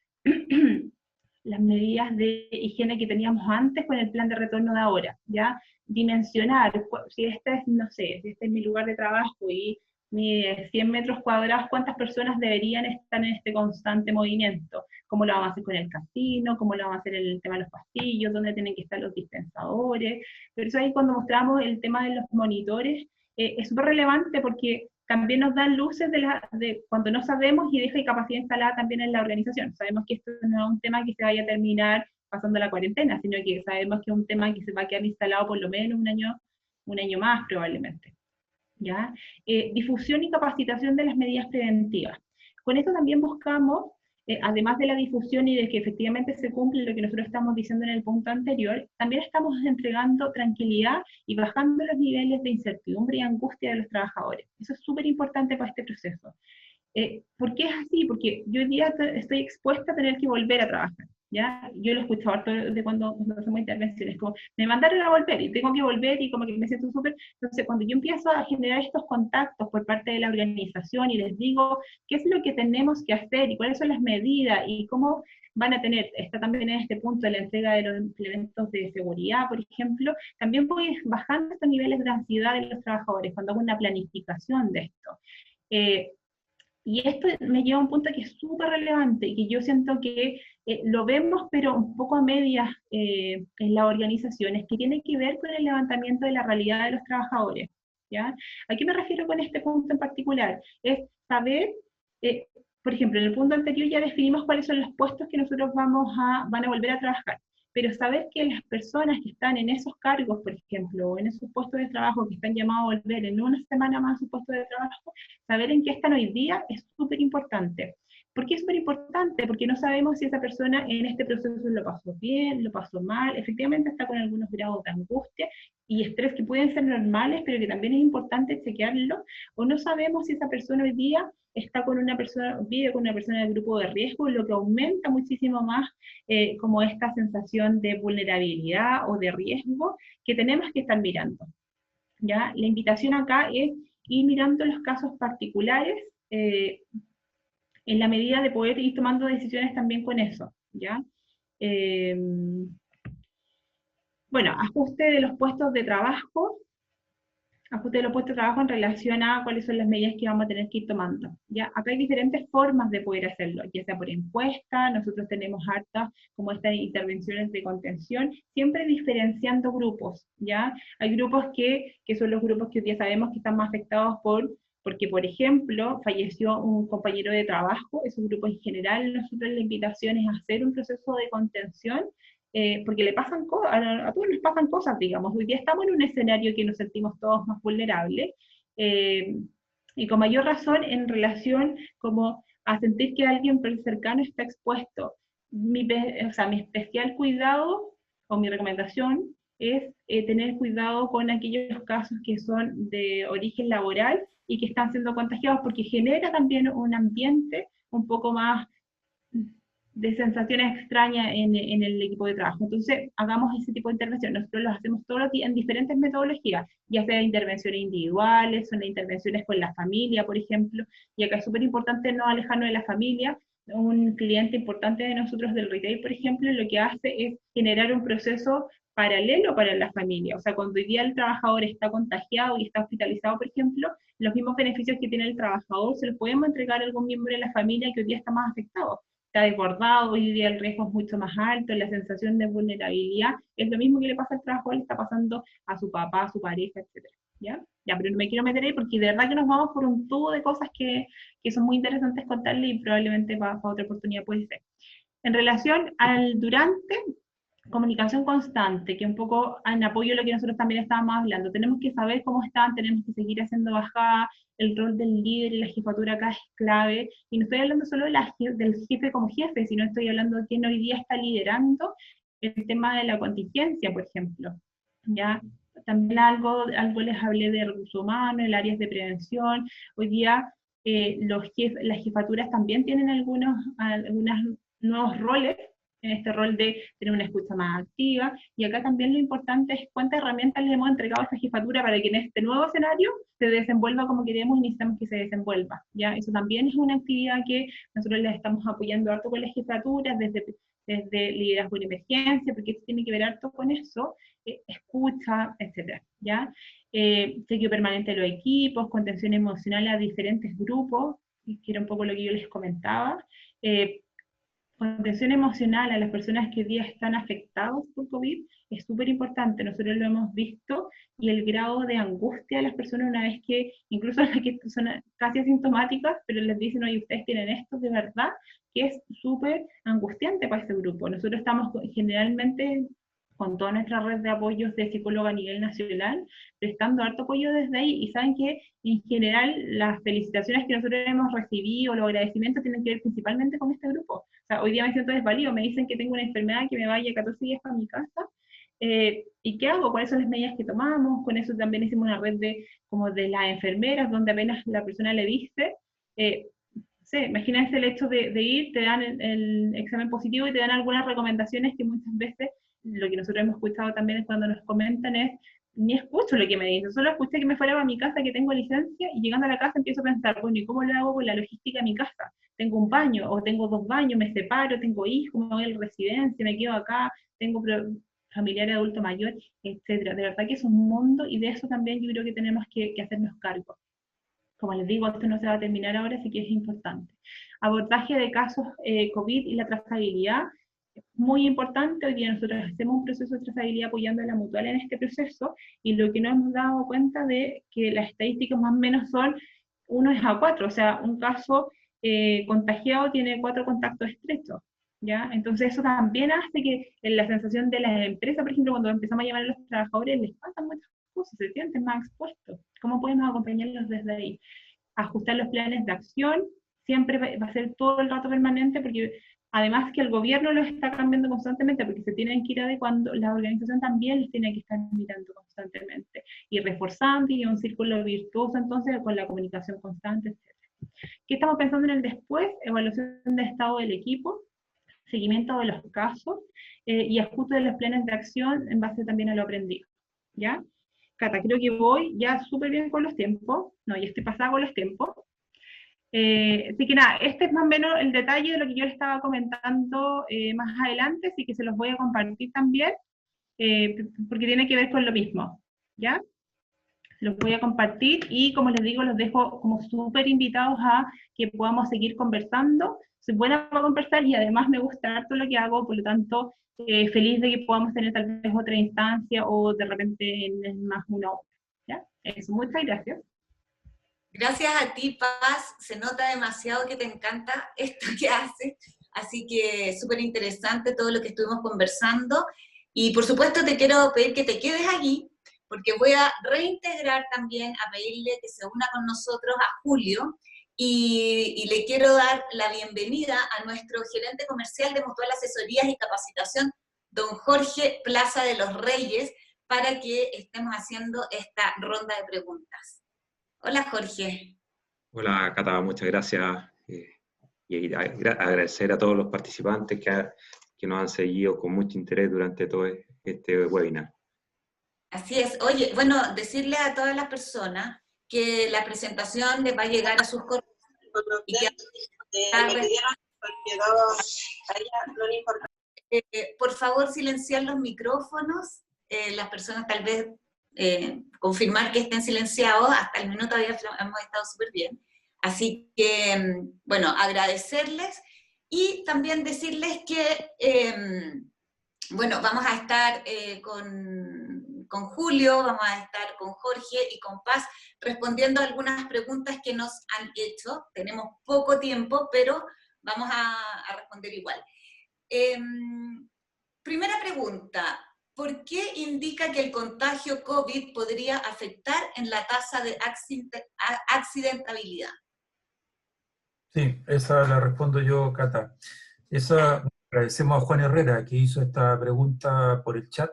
las medidas de higiene que teníamos antes con el plan de retorno de ahora, ¿ya? Dimensionar, si este es, no sé, si este es mi lugar de trabajo y mide 100 metros cuadrados, ¿cuántas personas deberían estar en este constante movimiento? ¿Cómo lo vamos a hacer con el casino? ¿Cómo lo vamos a hacer en el tema de los pasillos? ¿Dónde tienen que estar los dispensadores? Pero eso ahí cuando mostramos el tema de los monitores, es súper relevante porque también nos dan luces de cuando no sabemos y deja capacidad instalada también en la organización. Sabemos que esto no es un tema que se vaya a terminar pasando la cuarentena, sino que sabemos que es un tema que se va a quedar instalado por lo menos un año más probablemente, ¿ya? Difusión y capacitación de las medidas preventivas. Con esto también buscamos, además de la difusión y de que efectivamente se cumple lo que nosotros estamos diciendo en el punto anterior, también estamos entregando tranquilidad y bajando los niveles de incertidumbre y angustia de los trabajadores. Eso es súper importante para este proceso. ¿Por qué es así? Porque yo hoy día estoy expuesta a tener que volver a trabajar, ¿ya? Yo lo he escuchado harto de cuando hacemos intervenciones, como me mandaron a volver y tengo que volver y como que me siento súper. Entonces, cuando yo empiezo a generar estos contactos por parte de la organización y les digo qué es lo que tenemos que hacer y cuáles son las medidas y cómo van a tener, está también en este punto de la entrega de los implementos de seguridad, por ejemplo, también voy bajando estos niveles de ansiedad de los trabajadores cuando hago una planificación de esto. Y esto me lleva a un punto que es súper relevante y que yo siento que lo vemos pero un poco a medias en las organizaciones, que tiene que ver con el levantamiento de la realidad de los trabajadores, ¿ya? ¿A qué me refiero con este punto en particular? Es saber, por ejemplo, en el punto anterior ya definimos cuáles son los puestos que nosotros van a volver a trabajar, pero saber que las personas que están en esos cargos, por ejemplo, o en esos puestos de trabajo que están llamados a volver en una semana más a su puesto de trabajo, saber en qué están hoy día es súper importante. ¿Por qué es súper importante? Porque no sabemos si esa persona en este proceso lo pasó bien, lo pasó mal, efectivamente está con algunos grados de angustia y estrés que pueden ser normales, pero que también es importante chequearlo, o no sabemos si esa persona hoy día está con una persona, vive con una persona del grupo de riesgo, lo que aumenta muchísimo más como esta sensación de vulnerabilidad o de riesgo que tenemos que estar mirando, ¿ya? La invitación acá es ir mirando los casos particulares en la medida de poder ir tomando decisiones también con eso, ¿ya? Bueno, ajuste de los puestos de trabajo, en relación a cuáles son las medidas que vamos a tener que ir tomando, ¿ya? Acá hay diferentes formas de poder hacerlo, ya sea por encuesta, nosotros tenemos hartas como estas intervenciones de contención, siempre diferenciando grupos, ¿ya? Hay grupos que son los grupos que hoy día sabemos que están más afectados porque, por ejemplo, falleció un compañero de trabajo, esos grupos en general, nosotros la invitación es hacer un proceso de contención, porque le pasan a todos les pasan cosas, digamos. Hoy día estamos en un escenario que nos sentimos todos más vulnerables, y con mayor razón en relación como a sentir que alguien cercano está expuesto. Mi especial cuidado o mi recomendación es tener cuidado con aquellos casos que son de origen laboral y que están siendo contagiados, porque genera también un ambiente un poco más de sensaciones extrañas en el equipo de trabajo. Entonces, hagamos ese tipo de intervención. Nosotros los hacemos todos los días en diferentes metodologías, ya sea intervenciones individuales, son intervenciones con la familia, por ejemplo, y acá es súper importante no alejarnos de la familia. Un cliente importante de nosotros del retail, por ejemplo, lo que hace es generar un proceso paralelo para la familia. O sea, cuando hoy día el trabajador está contagiado y está hospitalizado, por ejemplo, los mismos beneficios que tiene el trabajador se los podemos entregar a algún miembro de la familia que hoy día está más afectado. Está desbordado, hoy día el riesgo es mucho más alto, la sensación de vulnerabilidad es lo mismo que le pasa al trabajador, le está pasando a su papá, a su pareja, etc. ¿Ya? Ya, pero no me quiero meter ahí porque de verdad que nos vamos por un tubo de cosas que son muy interesantes contarle y probablemente para otra oportunidad puede ser. En relación al durante, comunicación constante, que un poco en apoyo a lo que nosotros también estábamos hablando. Tenemos que saber cómo están, tenemos que seguir haciendo bajada, el rol del líder y la jefatura acá es clave, y no estoy hablando solo del jefe como jefe, sino estoy hablando de quién hoy día está liderando el tema de la contingencia, por ejemplo. ¿Ya? También algo les hablé de recursos humanos, el área de prevención. Hoy día las jefaturas también tienen algunos nuevos roles, en este rol de tener una escucha más activa, y acá también lo importante es cuántas herramientas le hemos entregado a esta jefatura para que en este nuevo escenario se desenvuelva como queremos y necesitamos que se desenvuelva, ¿ya? Eso también es una actividad que nosotros les estamos apoyando harto con las jefaturas, desde liderazgo en emergencia, porque esto tiene que ver harto con eso, escucha, etcétera, ¿ya? Seguimiento permanente de los equipos, contención emocional a diferentes grupos, que era un poco lo que yo les comentaba, contención emocional a las personas que hoy día están afectadas por COVID es súper importante, nosotros lo hemos visto, y el grado de angustia de las personas una vez que, incluso las que son casi asintomáticas, pero les dicen, oye, ustedes tienen esto, de verdad, que es súper angustiante para ese grupo. Nosotros estamos generalmente con toda nuestra red de apoyos de psicóloga a nivel nacional, prestando harto apoyo desde ahí, y saben que en general las felicitaciones que nosotros hemos recibido, los agradecimientos tienen que ver principalmente con este grupo. O sea, hoy día me siento desvalido, me dicen que tengo una enfermedad que me vaya 14 días para mi casa, ¿y qué hago? ¿Cuáles son las medidas que tomamos? Con eso también hicimos una red como de las enfermeras, donde apenas la persona le dice, sí, imagínense el hecho de ir, te dan el examen positivo y te dan algunas recomendaciones que muchas veces, lo que nosotros hemos escuchado también es cuando nos comentan es, ni escucho lo que me dicen, solo escuché que me fuera para mi casa, que tengo licencia, y llegando a la casa empiezo a pensar, bueno, ¿y cómo lo hago con la logística de mi casa? Tengo un baño, o tengo 2 baños, me separo, tengo hijos, me voy a la residencia, me quedo acá, tengo familiares adulto mayor, etcétera. De verdad que es un mundo, y de eso también yo creo que tenemos que hacernos cargo. Como les digo, esto no se va a terminar ahora, así que es importante. Abordaje de casos COVID y la trazabilidad, muy importante. Hoy día nosotros hacemos un proceso de trazabilidad apoyando a la mutual en este proceso, y lo que nos hemos dado cuenta de que las estadísticas más o menos son 1:4, o sea, un caso contagiado tiene 4 contactos estrechos, ¿ya? Entonces eso también hace que en la sensación de las empresas, por ejemplo, cuando empezamos a llamar a los trabajadores, les pasan muchas cosas, se sienten más expuestos. ¿Cómo podemos acompañarlos desde ahí? Ajustar los planes de acción, siempre va a ser todo el rato permanente, porque además que el gobierno los está cambiando constantemente, porque se tienen que ir adecuando, la organización también los tiene que estar mirando constantemente, y reforzando, y un círculo virtuoso entonces con la comunicación constante, etc. ¿Qué estamos pensando en el después? Evaluación de estado del equipo, seguimiento de los casos, y ajuste de los planes de acción en base también a lo aprendido, ¿ya? Cata, creo que voy ya súper bien con los tiempos, no, ya estoy pasada con los tiempos. Así que nada, este es más o menos el detalle de lo que yo les estaba comentando más adelante, así que se los voy a compartir también, porque tiene que ver con lo mismo, ¿ya? Los voy a compartir, y como les digo, los dejo como súper invitados a que podamos seguir conversando. Soy buena para conversar y además me gusta harto lo que hago, por lo tanto, feliz de que podamos tener tal vez otra instancia o de repente en más una hora, ¿ya? Eso, muchas gracias. Gracias a ti, Paz, se nota demasiado que te encanta esto que haces, así que súper interesante todo lo que estuvimos conversando, y por supuesto te quiero pedir que te quedes aquí, porque voy a reintegrar también, a pedirle que se una con nosotros a Julio, y le quiero dar la bienvenida a nuestro gerente comercial de Mutual Asesorías y Capacitación, don Jorge Plaza de los Reyes, para que estemos haciendo esta ronda de preguntas. Hola, Jorge. Hola, Cata, muchas gracias. Y agradecer a todos los participantes que nos han seguido con mucho interés durante todo este webinar. Así es. Oye, bueno, decirle a todas las personas que la presentación les va a llegar a sus correos. Y que, por favor, silenciar los micrófonos. Las personas tal vez confirmar que estén silenciados. Hasta el minuto todavía hemos estado súper bien. Así que, bueno, agradecerles y también decirles que, bueno, vamos a estar con Julio, vamos a estar con Jorge y con Paz respondiendo a algunas preguntas que nos han hecho. Tenemos poco tiempo, pero vamos a responder igual. Primera pregunta, ¿por qué indica que el contagio COVID podría afectar en la tasa de accidentabilidad? Sí, esa la respondo yo, Cata. Agradecemos a Juan Herrera que hizo esta pregunta por el chat.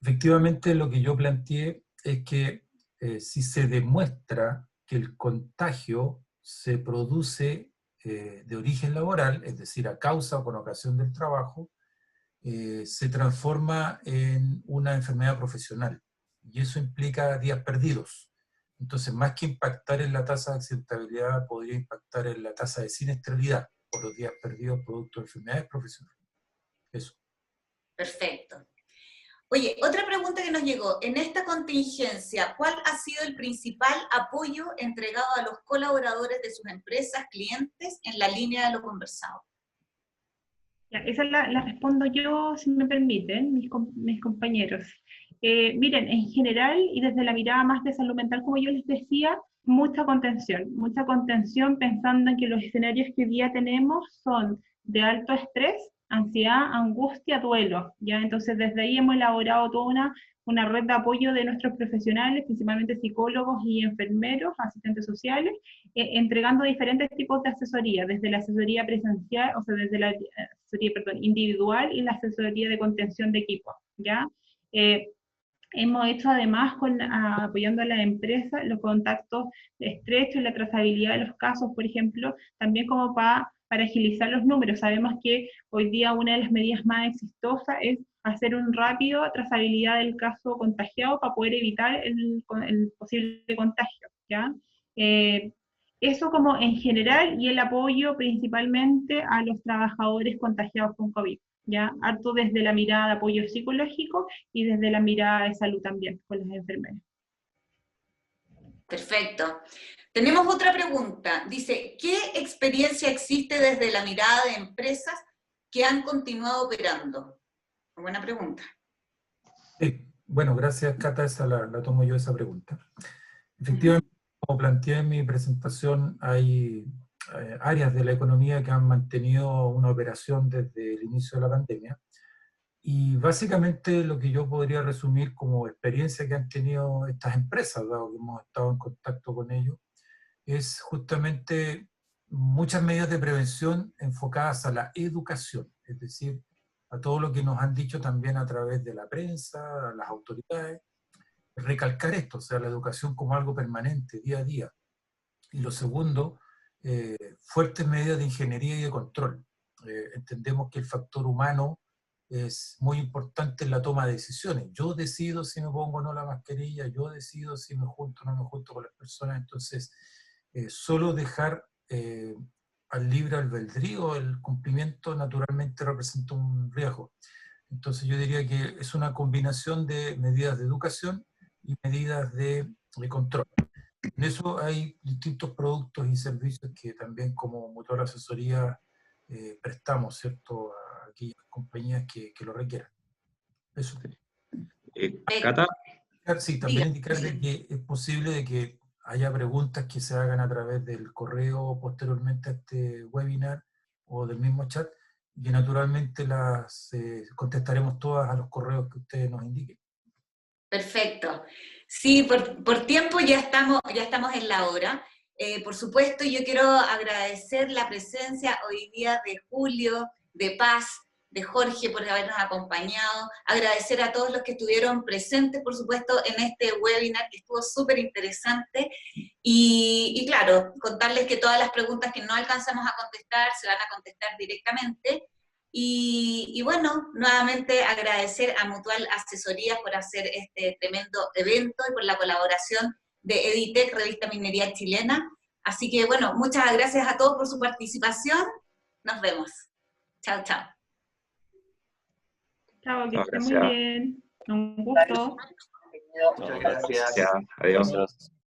Efectivamente, lo que yo planteé es que si se demuestra que el contagio se produce de origen laboral, es decir, a causa o con ocasión del trabajo, se transforma en una enfermedad profesional. Y eso implica días perdidos. Entonces, más que impactar en la tasa de accidentabilidad, podría impactar en la tasa de siniestralidad por los días perdidos producto de enfermedades profesionales. Eso. Perfecto. Oye, otra pregunta que nos llegó. En esta contingencia, ¿cuál ha sido el principal apoyo entregado a los colaboradores de sus empresas, clientes, en la línea de lo conversado? Esa la respondo yo, si me permiten, mis compañeros. Miren, en general, y desde la mirada más de salud mental, como yo les decía, mucha contención pensando en que los escenarios que hoy día tenemos son de alto estrés, ansiedad, angustia, duelo, ¿ya? Entonces desde ahí hemos elaborado toda una red de apoyo de nuestros profesionales, principalmente psicólogos y enfermeros, asistentes sociales, entregando diferentes tipos de asesoría, desde la asesoría presencial, o sea, desde la asesoría, individual y la asesoría de contención de equipo, ¿ya? Hemos hecho además, apoyando a la empresa, los contactos estrechos y la trazabilidad de los casos, por ejemplo, también como para agilizar los números. Sabemos que hoy día una de las medidas más exitosas es hacer un rápido trazabilidad del caso contagiado para poder evitar el posible contagio, ¿ya? Eso como en general, y el apoyo principalmente a los trabajadores contagiados con COVID, ¿ya? Harto desde la mirada de apoyo psicológico y desde la mirada de salud también, con las enfermeras. Perfecto. Tenemos otra pregunta. Dice, ¿qué experiencia existe desde la mirada de empresas que han continuado operando? Buena pregunta. Bueno, gracias, Cata, esa la tomo yo esa pregunta. Efectivamente, como planteé en mi presentación, hay áreas de la economía que han mantenido una operación desde el inicio de la pandemia, y básicamente lo que yo podría resumir como experiencia que han tenido estas empresas, dado que hemos estado en contacto con ellos, es justamente muchas medidas de prevención enfocadas a la educación, es decir, a todo lo que nos han dicho también a través de la prensa, a las autoridades, recalcar esto, o sea, la educación como algo permanente, día a día. Y lo segundo, fuertes medidas de ingeniería y de control. Entendemos que el factor humano es muy importante en la toma de decisiones. Yo decido si me pongo o no la mascarilla, yo decido si me junto o no me junto con las personas, entonces solo dejar al libre albedrío el cumplimiento naturalmente representa un riesgo. Entonces yo diría que es una combinación de medidas de educación y medidas de control. En eso hay distintos productos y servicios que también como Mutual Asesoría prestamos, ¿cierto?, a aquellas compañías que lo requieran. Eso. Cata. Sí, también indicar de que es posible de que haya preguntas que se hagan a través del correo posteriormente a este webinar o del mismo chat, y naturalmente las contestaremos todas a los correos que ustedes nos indiquen. Perfecto. Sí, por tiempo ya estamos en la hora. Por supuesto, yo quiero agradecer la presencia hoy día de Julio, de Paz, de Jorge por habernos acompañado, agradecer a todos los que estuvieron presentes, por supuesto, en este webinar que estuvo súper interesante, y claro, contarles que todas las preguntas que no alcanzamos a contestar se van a contestar directamente, y bueno, nuevamente agradecer a Mutual Asesorías por hacer este tremendo evento y por la colaboración de Editec, Revista Minería Chilena. Así que bueno, muchas gracias a todos por su participación. Nos vemos. Chao, chao. Chao, que Chao, esté muy gracias. bien. Un gusto. Muchas gracias. Adiós.